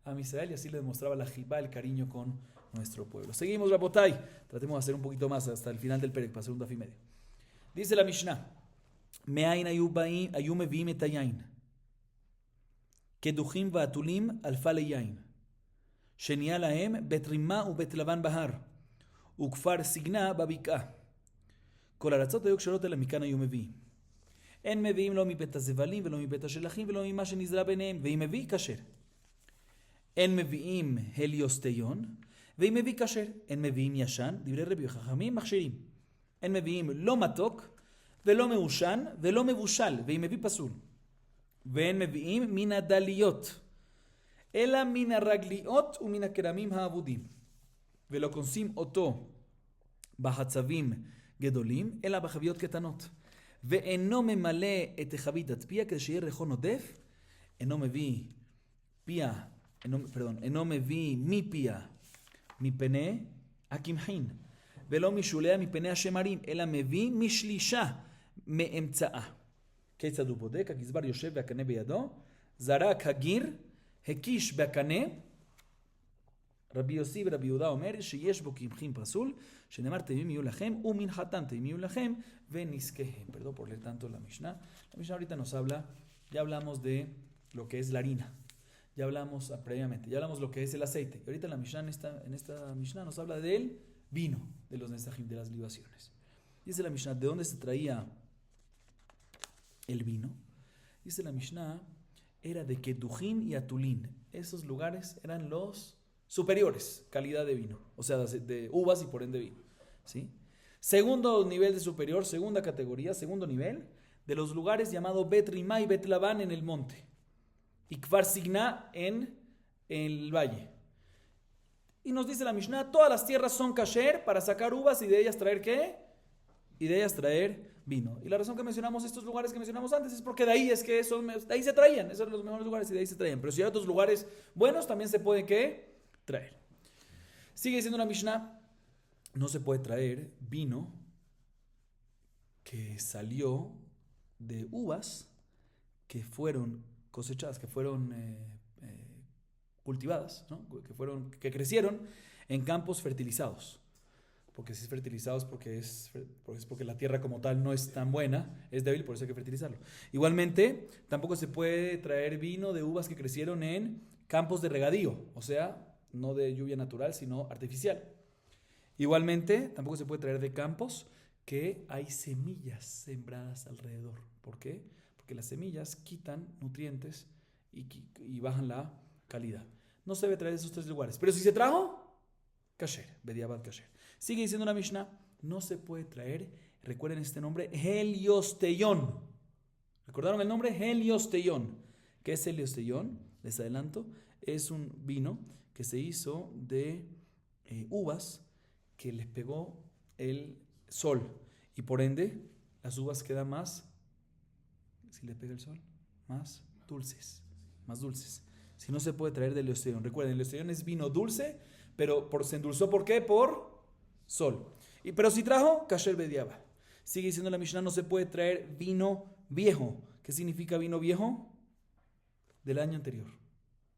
Am Israel, y así le demostraba la Jibá, el cariño con nuestro pueblo. Seguimos, Rabotai. Tratemos de hacer un poquito más hasta el final del Perek, para hacer un daf y medio. Dice la Mishnah: Me'ain ayu meviim et hayain, keduchim va'atulim alfa leyain, שנייה להם בית רימה ובית לבן בהר, וכפר סגנה בבקעה. כל ארצות היו קשרות אל מכאן היו מביאים. אין מביאים לא מבית הזבלים ולא מבית השלחים ולא ממה שנזרע ביניהם, ואם מביא כשר. אין מביאים הליוסטיון, ואם מביא כשר. אין מביאים ישן, דברי רבי חכמים מכשירים. אין מביאים לא מתוק ולא מעושן ולא מבושל, ואם מביא פסול. ואין מביאים מן הדליות, אלא מן הרגליות ומן הכרמים האבודים. ולא כונסים אותו בחצבים גדולים, אלא בחביות קטנות. ואינו ממלא את חבית פיה כדי שיהיה ריחו נודף, אינו מביא מפיה מפני הקמחין, ולא משוליה מפני השמרים, אלא מביא משלישה מאמצעה. כיצד הוא בודק? הגזבר יושב והקנה בידו, זרק הגיר, הקיש בקנה. רבי יוסי ורבי יהודה אומר שיש בו קמחין פסול, שנאמר תמים יהיו לכם ומנחתן תמים יהיו לכם ונזקהם. Perdón por leer tanto la Mishnah. La Mishnah ahorita nos habla, ya hablamos de lo que es la harina, ya hablamos previamente, ya hablamos lo que es el aceite. Y ahorita la Mishnah, en esta Mishnah nos habla del vino, de los nesajim, de las libaciones. Dice la Mishnah, ¿de dónde se traía el vino? Dice la Mishnah, era de Kedujín y Atulín. Esos lugares eran los superiores, calidad de vino, o sea, de uvas y por ende vino, ¿sí? Segundo nivel de superior, segunda categoría, segundo nivel, de los lugares llamados Bet Rimá y Bet Labán en el monte, y Kfar Signa en el valle. Y nos dice la Mishnah, todas las tierras son kasher para sacar uvas y de ellas traer ¿qué? Y de ellas traer vino. Y la razón que mencionamos estos lugares que mencionamos antes es porque de ahí es que de ahí se traían, esos eran los mejores lugares y de ahí se traían. Pero si hay otros lugares buenos, también se puede ¿qué? Traer. Sigue diciendo la Mishnah, no se puede traer vino que salió de uvas que fueron cosechadas, que fueron cultivadas, ¿no? que crecieron en campos fertilizados. Porque si es fertilizado es porque la tierra como tal no es tan buena, es débil, por eso hay que fertilizarlo. Igualmente, tampoco se puede traer vino de uvas que crecieron en campos de regadío, o sea, no de lluvia natural, sino artificial. Igualmente, tampoco se puede traer de campos que hay semillas sembradas alrededor. ¿Por qué? Porque las semillas quitan nutrientes y bajan la calidad. No se debe traer de esos 3 lugares. Pero si se trajo, kasher, bediabad kasher. Sigue diciendo la Mishnah, no se puede traer, recuerden este nombre, Heliosteión. ¿Recordaron el nombre? Heliosteión. ¿Qué es Heliosteión? Les adelanto, es un vino que se hizo de uvas que les pegó el sol y por ende las uvas quedan más, si les pega el sol, más dulces. Si no se puede traer del Heliosteión. Recuerden, el Heliosteión es vino dulce, pero se endulzó ¿por qué? Por sol. Pero si trajo, kasher bediaba. Sigue diciendo la Mishnah, no se puede traer vino viejo. ¿Qué significa vino viejo? Del año anterior.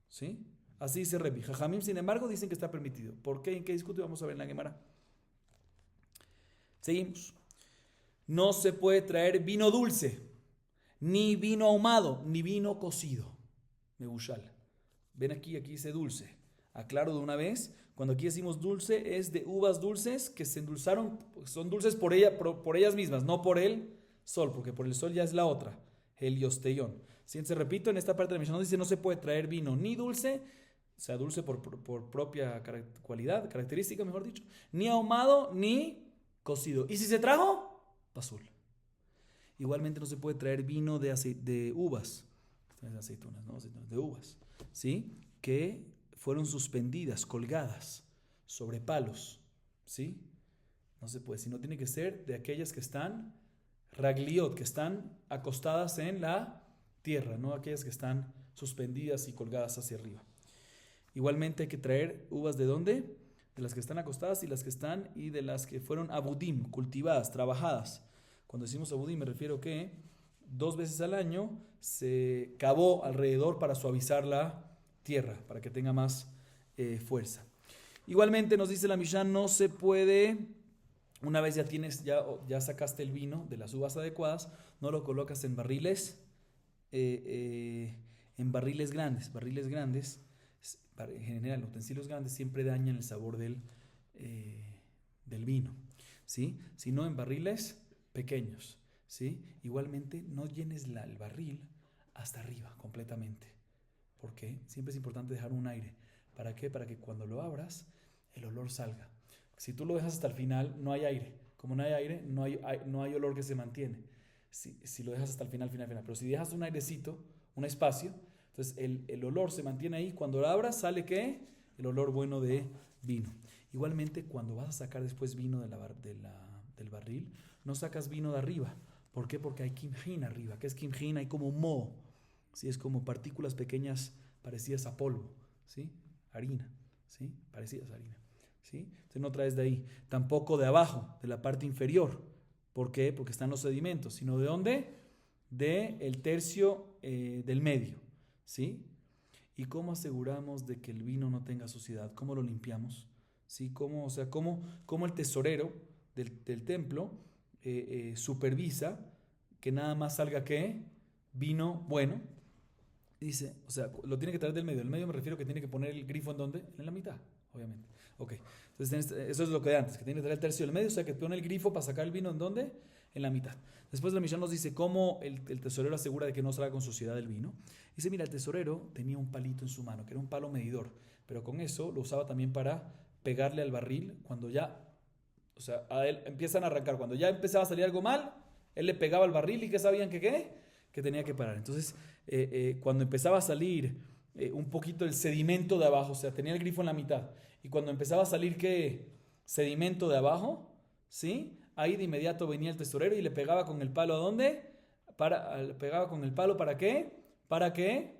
¿Sí? Así dice Rebi. Jajamim, sin embargo, dicen que está permitido. ¿Por qué? ¿En qué discute? Vamos a ver en la Gemara. Seguimos. No se puede traer vino dulce, ni vino ahumado, ni vino cocido. Mebushal. Ven aquí dice dulce. Aclaro de una vez, cuando aquí decimos dulce es de uvas dulces que se endulzaron, son dulces por ellas mismas, no por el sol, porque por el sol ya es la otra, Heliosteión. Si se repito, en esta parte de la Mishnah dice no se puede traer vino ni dulce, o sea, dulce por propia cualidad, característica, mejor dicho, ni ahumado ni cocido. Y si se trajo, pasul. Igualmente no se puede traer vino de uvas, de aceitunas, ¿no? Aceitunas, de uvas, ¿sí? Que fueron suspendidas, colgadas sobre palos, ¿sí? No se puede, sino tiene que ser de aquellas que están ragliot, que están acostadas en la tierra, no aquellas que están suspendidas y colgadas hacia arriba. Igualmente hay que traer uvas ¿de dónde? De las que están acostadas y de las que fueron abudim, cultivadas, trabajadas. Cuando decimos abudim me refiero que 2 veces al año se cavó alrededor para suavizar la tierra, para que tenga más fuerza. Igualmente nos dice la Mishnah, no se puede, una vez ya sacaste el vino de las uvas adecuadas, no lo colocas en barriles grandes. En general, utensilios grandes siempre dañan el sabor del vino, ¿sí? Sino en barriles pequeños, ¿sí? Igualmente, no llenes el barril hasta arriba completamente. ¿Por qué? Siempre es importante dejar un aire. ¿Para qué? Para que cuando lo abras, el olor salga. Si tú lo dejas hasta el final, no hay aire. Como no hay aire, no hay olor que se mantiene. Si lo dejas hasta el final. Pero si dejas un airecito, un espacio, entonces el olor se mantiene ahí. Cuando lo abras, ¿sale qué? El olor bueno de vino. Igualmente, cuando vas a sacar después vino del barril, no sacas vino de arriba. ¿Por qué? Porque hay kimjin arriba. ¿Qué es kimjin? Hay como moho, ¿sí? Es como partículas pequeñas parecidas a polvo, ¿sí? Harina, ¿sí? Parecidas a harina, ¿sí? Entonces no traes de ahí. Tampoco de abajo, de la parte inferior. ¿Por qué? Porque están los sedimentos. ¿Sino de dónde? Del tercio del medio, ¿sí? ¿Y cómo aseguramos de que el vino no tenga suciedad? ¿Cómo lo limpiamos? ¿Sí? ¿Cómo el tesorero del templo supervisa que nada más salga ¿qué? Vino bueno. Dice, o sea, lo tiene que traer del medio. Del medio me refiero que tiene que poner el grifo ¿en dónde? En la mitad, obviamente. Ok, entonces eso es lo que de antes, que tiene que traer el tercio del medio, o sea, que pone el grifo para sacar el vino ¿en dónde? En la mitad. Después la Mishnah nos dice cómo el tesorero asegura de que no salga con suciedad el vino. Dice, mira, el tesorero tenía un palito en su mano, que era un palo medidor, pero con eso lo usaba también para pegarle al barril cuando ya, o sea, a él empiezan a arrancar. Cuando ya empezaba a salir algo mal, él le pegaba al barril y ¿qué sabían que qué? Que tenía que parar. Entonces, cuando empezaba a salir un poquito el sedimento de abajo, o sea, tenía el grifo en la mitad, y cuando empezaba a salir ¿qué? Sedimento de abajo, ¿sí? Ahí de inmediato venía el tesorero y le pegaba con el palo ¿a dónde? Pegaba con el palo ¿para qué? Para que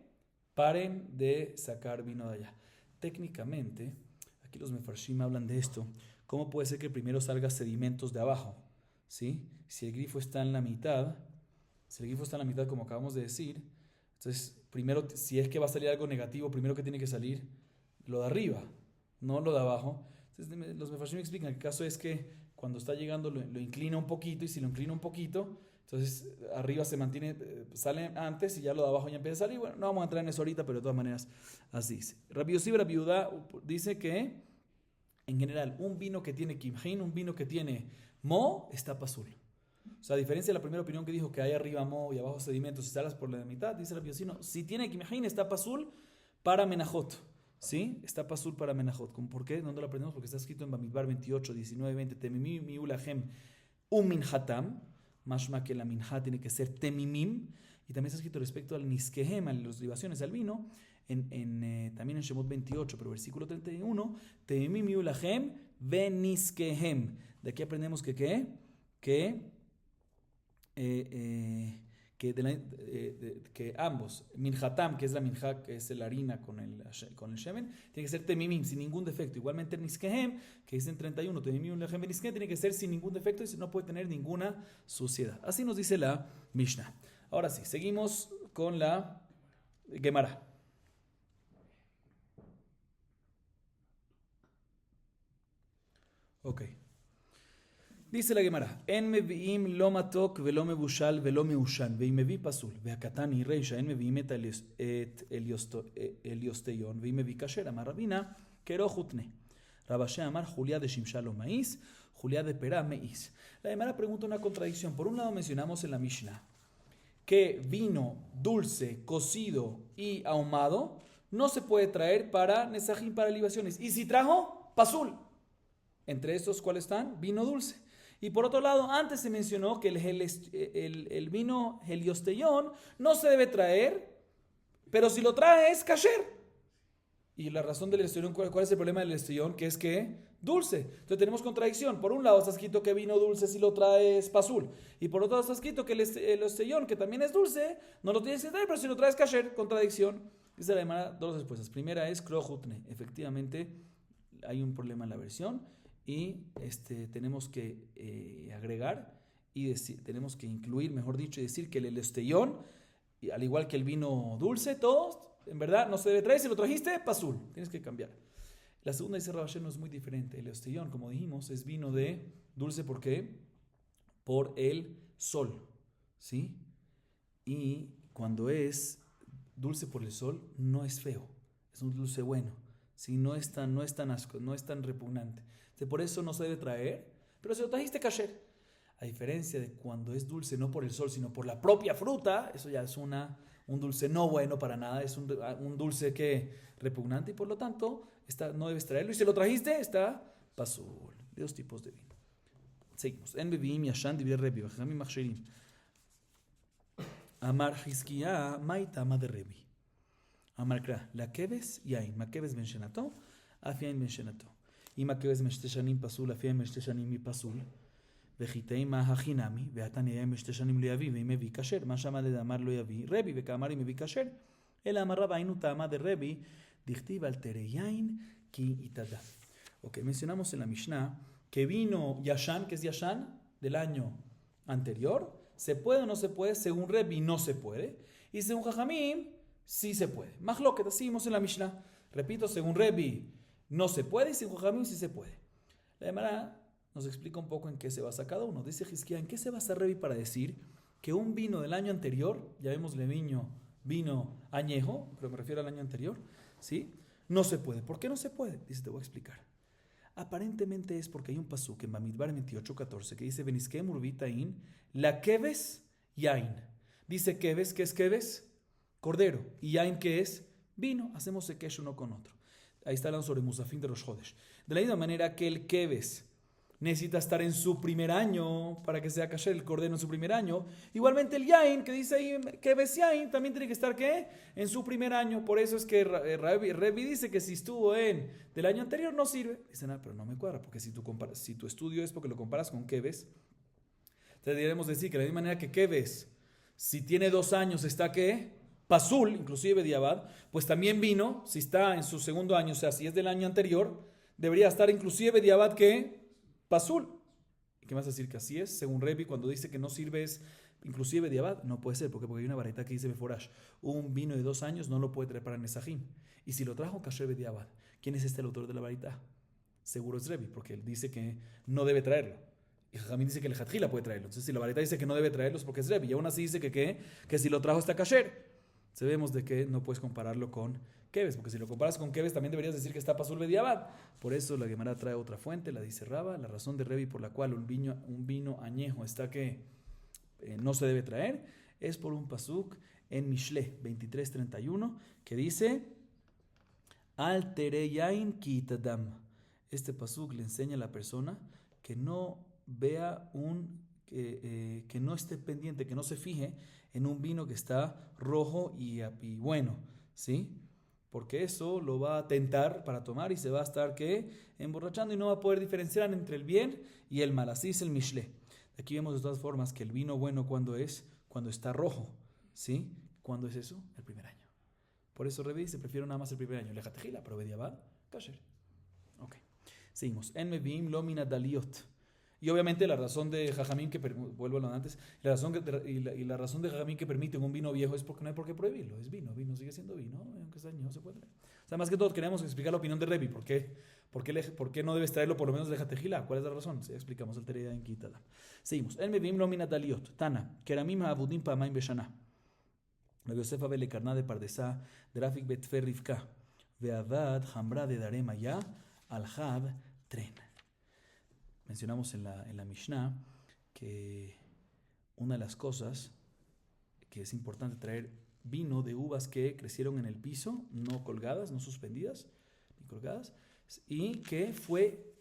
paren de sacar vino de allá. Técnicamente, aquí los mefarshim hablan de esto. ¿Cómo puede ser que primero salga sedimentos de abajo? ¿Sí? Si el grifo está en la mitad, como acabamos de decir, entonces primero, si es que va a salir algo negativo, primero que tiene que salir lo de arriba, no lo de abajo. Entonces los mefarshim explican que el caso es que cuando está llegando lo inclina un poquito, y si lo inclina un poquito, entonces arriba se mantiene, sale antes y ya lo de abajo ya empieza a salir. Bueno, no vamos a entrar en eso ahorita, pero de todas maneras así dice. Rabbi Yossi Rabbi Yehuda dice que en general un vino que tiene kimjin, un vino que tiene mo, está pasul. O sea, a diferencia de la primera opinión que dijo que hay arriba mo y abajo sedimentos, si salas por la mitad, dice Rabbi Yossi, no, si tiene kimjin está pasul para menajot, ¿sí? Está pasul para menajot. ¿Por qué? ¿Dónde lo aprendemos? Porque está escrito en Bamidbar 28, 19, 20, temimim miulahem minhatam, mashma que la minha tiene que ser temimim, y también está escrito respecto al niskehem, a las libaciones al vino, también en Shemot 28, pero versículo 31, temimim miulahem veniskehem. De aquí aprendemos que ambos, minhatam, que es la minha, que es la harina con el shemen, tiene que ser temimim, sin ningún defecto. Igualmente el niskehem, que dice en 31, temimim lehem niskehem, tiene que ser sin ningún defecto y no puede tener ninguna suciedad. Así nos dice la Mishnah. Ahora sí, seguimos con la Gemara. Ok. Dice la Gemara, en meviim lo matok velo mebushal velo meushan veim mevi pasul veakatan y reisha en meviim et eliosteyon veim mevi kasher amar rabina kero jutne rabashe amar julia de shimshalo maíz julia de pera meis. La Gemara pregunta una contradicción. Por un lado mencionamos en la Mishnah que vino dulce, cocido y ahumado no se puede traer para nesajim, para libaciones, y si trajo pasul. Entre estos, ¿cuáles están? Vino dulce. Y por otro lado, antes se mencionó que el vino heliostellón no se debe traer, pero si lo trae es kasher. Y la razón del heliostellón, ¿cuál es el problema del heliostellón? Que es que dulce. Entonces tenemos contradicción. Por un lado está escrito que vino dulce si lo traes pasul. Y por otro lado está escrito que el heliostellón, que también es dulce, no lo tienes que traer, pero si lo traes kasher, contradicción. Dice la Gemara dos respuestas. Primera es krohutne. Efectivamente hay un problema en la versión y tenemos que agregar y decir, tenemos que incluir, mejor dicho, y decir que el heliostellón, al igual que el vino dulce, todos, en verdad, no se debe traer. Si lo trajiste, pasul. Tienes que cambiar. La segunda, dice Rabbi Hashem, no es muy diferente. El heliostellón, como dijimos, es vino de dulce. ¿Por qué? Por el sol. ¿Sí? Y cuando es dulce por el sol, no es feo. Es un dulce bueno. ¿Sí? No es tan asco, no es tan repugnante. Entonces, por eso no se debe traer. Pero si lo trajiste, kasher. A diferencia de cuando es dulce no por el sol, sino por la propia fruta, eso ya es un dulce no bueno para nada, es un dulce que repugnante y por lo tanto no debes traerlo. Y si lo trajiste, está pasul. De dos tipos de vino. Seguimos. En Beviim Yashan Divrei Rebbi, Vajamim Machsherim. Amar Hizkiya, Maitama de Rebbi. Amar Kra, la keves yain, makeves ben shenato, afiain ben shenato. Y makeves ben shteshanim pasul, afiain ben shteshanim mi pasul. וחיטאים החינמי, ועתן יהיה משתי שנים לא יביא, ואם מביא כשר, מה שמה לדאמר לא יביא רבי, וכאמר אם מביא כשר, אלא אמר רב היינו טעמה דרבי, דכתיב על תרי יין, כי יתאדה. Ok, mencionamos en la Mishnah que vino Yashan, que es Yashan, del año anterior, se puede o no se puede, según Rebi no se puede, y según Jajamim, sí se puede. Mahloket, así vimos en la Mishnah. Repito, según Rebi no se puede, y según Jajamim sí se puede. La Gemara nos explica un poco en qué se basa cada uno. Dice Hizkiya, ¿en qué se basa Rebi para decir que un vino del año anterior, llamémosle vino añejo, pero me refiero al año anterior, ¿sí? No se puede. ¿Por qué no se puede? Dice, te voy a explicar. Aparentemente es porque hay un pasuk en Bamidbar 28:14 que dice, Beniskem urbitain, la keves yain. Dice keves, ¿qué es keves? Cordero. Y yain, ¿qué es? Vino. Hacemos sekesh uno con otro. Ahí está hablando sobre Musafín de Rosh Hodesh. De la misma manera que el keves necesita estar en su primer año para que sea kasher el cordero en su primer año. Igualmente el yain, que dice ahí que ves yain, también tiene que estar ¿qué? En su primer año. Por eso es que Rebi dice que si estuvo del año anterior no sirve. Dicen, pero no me cuadra, porque si tu estudio es porque lo comparas con Keves, entonces deberíamos decir que de la misma manera que Keves, si tiene 2 años está ¿qué? Pasul, inclusive Diabad, pues también vino, si está en su segundo año, o sea, si es del año anterior, debería estar inclusive Diabad ¿qué? Pasul. ¿Qué más decir que así es? Según Rebi, cuando dice que no sirve es inclusive diabad, no puede ser, porque hay una varita que dice Beforash, un vino de 2 años no lo puede traer para Nesajim. Y si lo trajo kasher diabad, ¿quién es el autor de la varita? Seguro es Rebi, porque él dice que no debe traerlo. Y Jajamín dice que el Hatjila puede traerlo. Entonces, si la varita dice que no debe traerlo es porque es Rebi. Y aún así dice que si lo trajo está kasher. Sabemos de que no puedes compararlo con Keves, porque si lo comparas con Keves también deberías decir que está pasul bediabad. Por eso la Gemara trae otra fuente, la dice Raba, la razón de Rebi por la cual un vino añejo está que no se debe traer, es por un pasuk en Mishle 23:31 que dice Al tereyain kitadam. Este pasuk le enseña a la persona que no vea que no esté pendiente, que no se fije en un vino que está rojo y bueno, ¿sí? Porque eso lo va a tentar para tomar y se va a estar emborrachando y no va a poder diferenciar entre el bien y el mal. Así es el Mishle. Aquí vemos de todas formas que el vino bueno cuando está rojo, ¿sí? ¿Cuándo es eso? El primer año. Por eso Rebi dice, prefiero nada más el primer año. Lejatejila, pero bediabad, kasher. Ok. Seguimos. En Mevim lomina daliot. Y obviamente la razón de Jajamín vuelvo a lo de antes, la razón de Jajamín que permite un vino viejo es porque no hay por qué prohibirlo, es vino sigue siendo vino, aunque está añejo se puede traer. O sea, más que todo queremos explicar la opinión de Rebi, ¿por qué no debes traerlo por lo menos de Jatejila? ¿Cuál es la razón? Sí, explicamos el tereida en Kitada. Seguimos. El Mevim lo mina daliot, Tana, Keramim abudim pamaim beshana. La Yosefa vele carná de Pardesá, Drafik betfer rivka, Veavad hambra de darema ya, al-had tren. Mencionamos en la Mishnah que una de las cosas que es importante traer vino de uvas que crecieron en el piso, no colgadas, no suspendidas, ni colgadas, y que fue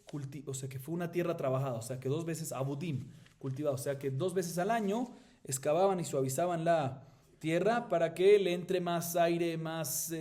o sea, que fue una tierra trabajada, o sea, que 2 veces abudim, cultivada, o sea, que 2 veces al año excavaban y suavizaban la tierra para que le entre más aire, más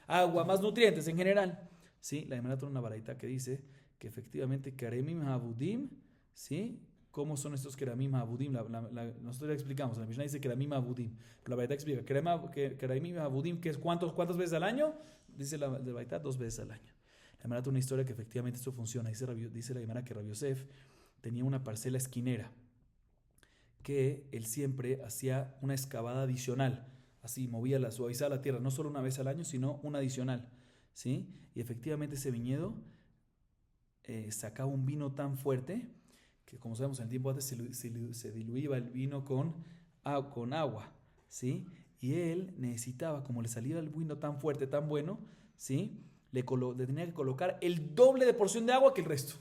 agua, más nutrientes en general. ¿Sí? La Gemara tiene una baraita que dice que efectivamente Keremim Abudim, ¿sí? ¿Cómo son estos Keramim Abudim? Nosotros ya explicamos, la Mishnah dice Keramim Abudim, pero la baraita explica Keramim Abudim, que es ¿cuántas veces al año? Dice la baraita 2 veces al año. La Gemara tiene una historia que efectivamente esto funciona. Dice la Gemara que Rabbi Yosef tenía una parcela esquinera, que él siempre hacía una excavada adicional, así suavizaba la tierra, no solo una vez al año, sino una adicional, ¿sí? Y efectivamente ese viñedo sacaba un vino tan fuerte que, como sabemos, en el tiempo antes se diluía el vino con agua, ¿sí? Y él necesitaba, como le salía el vino tan fuerte, tan bueno, ¿sí? Le tenía que colocar el doble de porción de agua que el resto.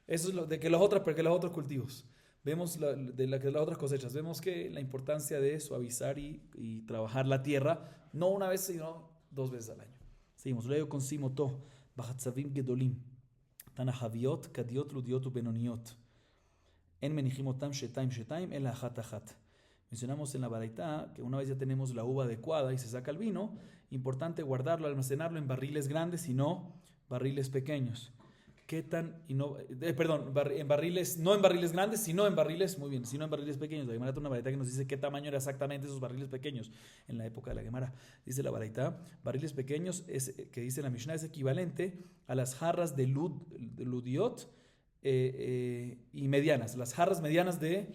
Eso es que los otros cultivos. Vemos las otras cosechas, vemos que la importancia de suavizar y trabajar la tierra, no una vez, sino 2 veces al año. Seguimos, luego con Simoto, Bajatzavim Gedolim, Tanahaviot, Kadiot, Ludiot, Benoniot, En Menijimotam, Shetaim, El Achat. Mencionamos en la baraita que una vez ya tenemos la uva adecuada y se saca el vino, importante guardarlo, almacenarlo en barriles grandes y no barriles pequeños. ¿Qué tan, en barriles, no en barriles grandes, sino en barriles, muy bien, sino en barriles pequeños? La Gemara tiene una baraita que nos dice qué tamaño era exactamente esos barriles pequeños en la época de la Gemara. Dice la baraita, barriles pequeños, que dice la Mishnah, es equivalente a las jarras de ludiot y medianas, las jarras medianas de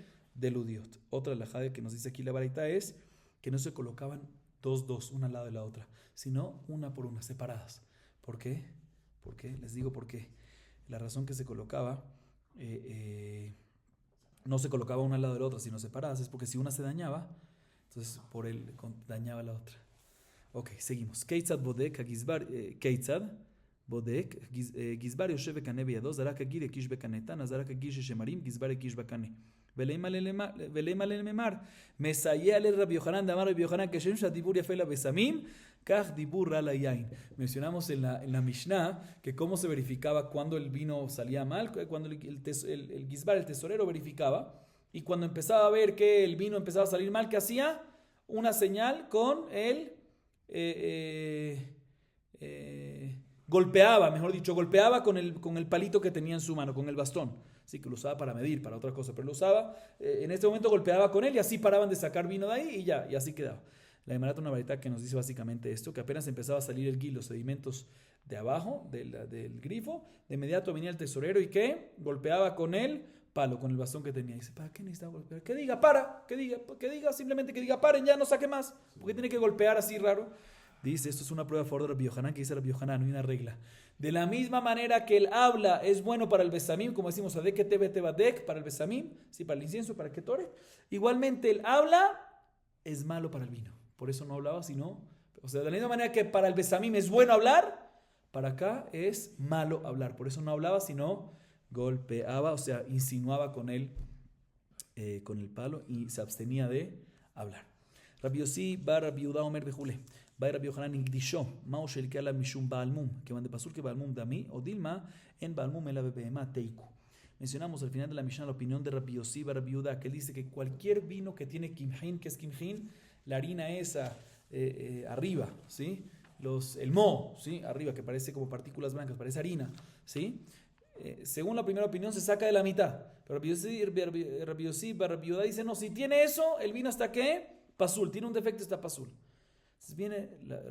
ludiot. Otra alajá que nos dice aquí la baraita es que no se colocaban dos, una al lado de la otra, sino una por una, separadas. ¿Por qué? ¿Por qué? Les digo por qué. La razón que se colocaba, no se colocaba una al lado de la otra, sino separadas, es porque si una se dañaba, entonces por él dañaba la otra. Ok, seguimos. Keitzad bodek, Keitzad bodek, Gizbar Yoshe bekane beyado, Zarak agir ekish bekaneta, Nazarak agir shemarim, Gizbar ekish bekane. Veleima lelemar, Mesayea le Rabbi Yohanan, Damar Rabbi Yohanan, Keshem Shadibur Yafela Besamim, Kach Dibur Ala Yain. Mencionamos en la Mishnah que cómo se verificaba cuando el vino salía mal, cuando el Gizbar, el tesorero, verificaba, y cuando empezaba a ver que el vino empezaba a salir mal, ¿qué hacía? Una señal con el golpeaba con el palito que tenía en su mano, con el bastón. Sí, que lo usaba para medir, para otra cosa, pero lo usaba, en este momento golpeaba con él y así paraban de sacar vino de ahí y así quedaba. La Gemara tiene una baraita que nos dice básicamente esto, que apenas empezaba a salir el guil, los sedimentos de abajo, del grifo, de inmediato venía el tesorero y ¿qué? Golpeaba con el palo, con el bastón que tenía. Y dice, ¿para qué necesitaba golpear? Que diga, simplemente que diga, paren, ya no saque más. ¿Por qué tiene que golpear así raro? Dice, esto es una prueba a favor de Rabbi Yohanan, que dice Rabbi Yohanan, no hay una regla. De la misma manera que el habla es bueno para el besamim, como decimos, adek tebe badek, para el besamim, sí, para el incienso, para el ketore, igualmente el habla es malo para el vino. Por eso no hablaba, sino, o sea, de la misma manera que para el besamim es bueno hablar, para acá es malo hablar. Por eso no hablaba, sino golpeaba, o sea, insinuaba con el palo y se abstenía de hablar. Rabbi Yossi bar Rabbi Yehuda Omer bejule. Va Rabbi Yohanan Igdisho, Mao Shel Kala Mishum Baalmum, que van de pasur que Baalmum Dami, o Dilma, en Baalmum el Abebema Teiku. Mencionamos al final de la Mishnah la opinión de Rabbi Yossi bar Rabbi Yehuda, que él dice que cualquier vino que tiene kimhin, que es kimhin, la harina esa arriba, ¿sí? El moho, ¿sí? Arriba, que parece como partículas blancas, parece harina, ¿sí? Según la primera opinión se saca de la mitad. Pero Rabbi Yossi bar Rabbi Yehuda dice, no, si tiene eso, el vino está ¿qué? Pasul, tiene un defecto, está pasul. Entonces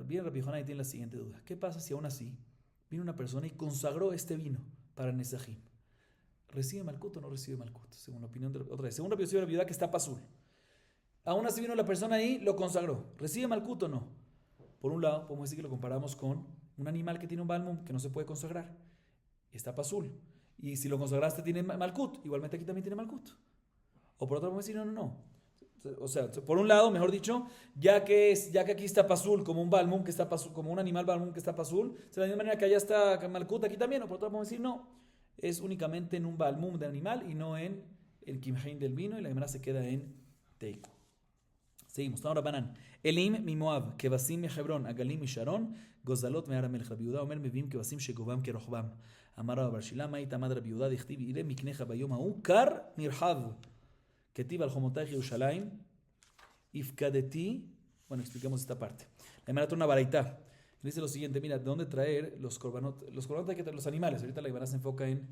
viene Rabbi Yohanan y tiene la siguiente duda. ¿Qué pasa si aún así viene una persona y consagró este vino para Nesajim? ¿Recibe Malkut o no recibe Malkut? Según la opinión de otra vez. Según Rabbi Yossi bar Rabbi Yehuda, que está pasul. Aún así vino la persona ahí, lo consagró. ¿Recibe Malkut o no? Por un lado, podemos decir que lo comparamos con un animal que tiene un balmum que no se puede consagrar. Está pasul. Y si lo consagraste tiene Malkut. Igualmente aquí también tiene Malkut. O por otro lado podemos decir, no. O sea, por un lado, mejor dicho, ya que aquí está pasul como un balmum que está pasul, como un animal balmum que está pasul, de la misma manera que allá está Malkut aquí también, o por otro lado podemos decir no, es únicamente en un balmum de animal y no en el kimhein del vino, y la gemara se queda en teiku. Seguimos. Ahora Banan. Elim mi Moab, kevasim mi Hebrón, agalim mi Sharon, gozalot me Aramel, Rabbi Yehuda Omer mevim kevasim shegovam kerochbam. Amar Rabba bar Shila, Maita Madra Biudá, Dichtiv, Ire Mikneja Bayom Ha'u, Kar Nirhav, Ketiv al Homotay Yerushalayim, Ifkadeti. Bueno, expliquemos esta parte. La Gemara trae una baraita. Dice lo siguiente, mira, ¿de dónde traer los korbanot? Los korbanot hay que traer los animales. Ahorita la Gemara se enfoca en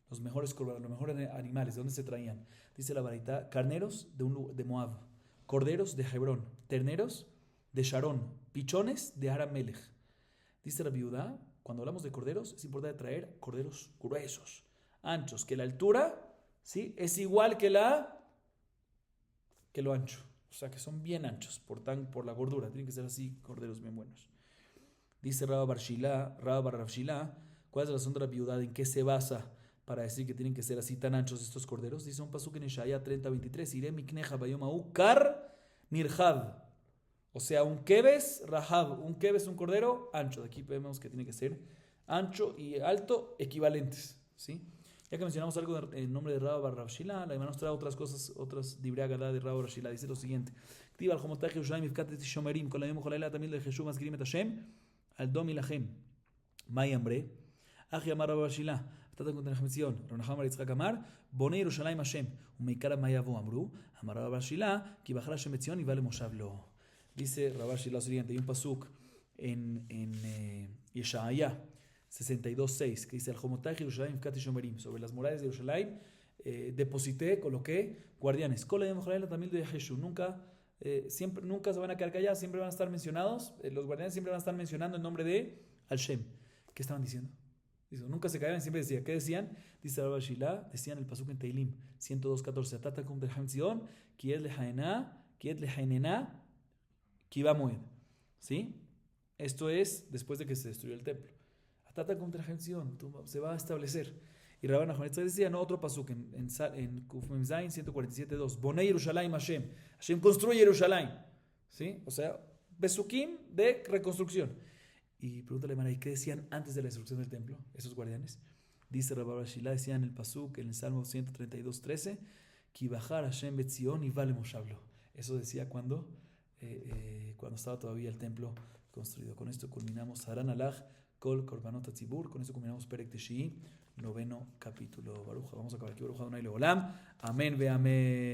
los mejores korbanot, los mejores animales. ¿De dónde se traían? Dice la baraita, carneros de Moab, corderos de Hebrón, terneros de Sharon, pichones de Aram Melech. Dice la viuda, cuando hablamos de corderos, es importante traer corderos gruesos, anchos, que la altura, ¿sí?, es igual que lo ancho. O sea, que son bien anchos por la gordura. Tienen que ser así, corderos bien buenos. Dice Rabba bar Rav Shila, ¿cuál es la razón de la viuda? ¿En qué se basa para decir que tienen que ser así tan anchos estos corderos? Dice un pasuk en Ishaya 30:23, Iré mikneja bayom ha'u kar nirhad. O sea, un keves rahab. Un keves, un cordero ancho. De aquí vemos que tiene que ser ancho y alto equivalentes, ¿sí? Ya que mencionamos algo en nombre de Rabba bar Rav Shila, la hermana nos trae otras cosas, otras divrei Agadá de Rabba bar Shila. Dice lo siguiente: Ktiv al Homotay Yerushalayim Ifkat et Shomerim, Kol hayom Cholayla tamil de Jesús Mazkirim et Hashem, al Dom Ilachem. May Ambre, Achi Amar Rabba bar Shila, Tata Contra Nahmetzion, Ronacham Yitzchak Amar, Bonei Yerushalayim Hashem, Umeikara Mayavu Amru, Amar Rabba bar Shila, Ki Bachar Hashem Etzion y Vale Moshav Lo. Dice Rabba bar Shila lo siguiente: hay un pasuk en Yeshaya 62:6, que dice: sobre las murallas de Yerushalayim deposité, coloqué guardianes. Nunca se van a quedar callados, siempre van a estar mencionados. Los guardianes siempre van a estar mencionando el nombre de Al-Shem. ¿Qué estaban diciendo? Dice, nunca se callaban, siempre decía. ¿Qué decían? Dice Rabba Shila, decían el pasuk en Teilim 102:14: Atatakum Derham Zion, Kied Lehainena, Kiva Moed. ¿Sí? Esto es después de que se destruyó el templo. Tata contra Zion, se va a establecer. Y Rabban Nachman decía, no, otro pasuk en Kuf Mem Zayin 147:2, Bonei Yerushalayim Hashem. Hashem construye Yerushalayim. ¿Sí? O sea, Besukim de reconstrucción. Y pregúntale, Mara, ¿y qué decían antes de la destrucción del templo esos guardianes? Dice Rabba bar Shila, decían el pasuk en el Salmo 132:13, Ki bachar Hashem betzion y vale moshavlo. Eso decía cuando estaba todavía el templo construido. Con esto culminamos Haran Alaj Kol Korbanot HaTzibur. Con eso culminamos Perek Teshii, 9º capítulo. Baruch, vamos a acabar aquí. Baruch Adonai Leolam. Amén ve amén.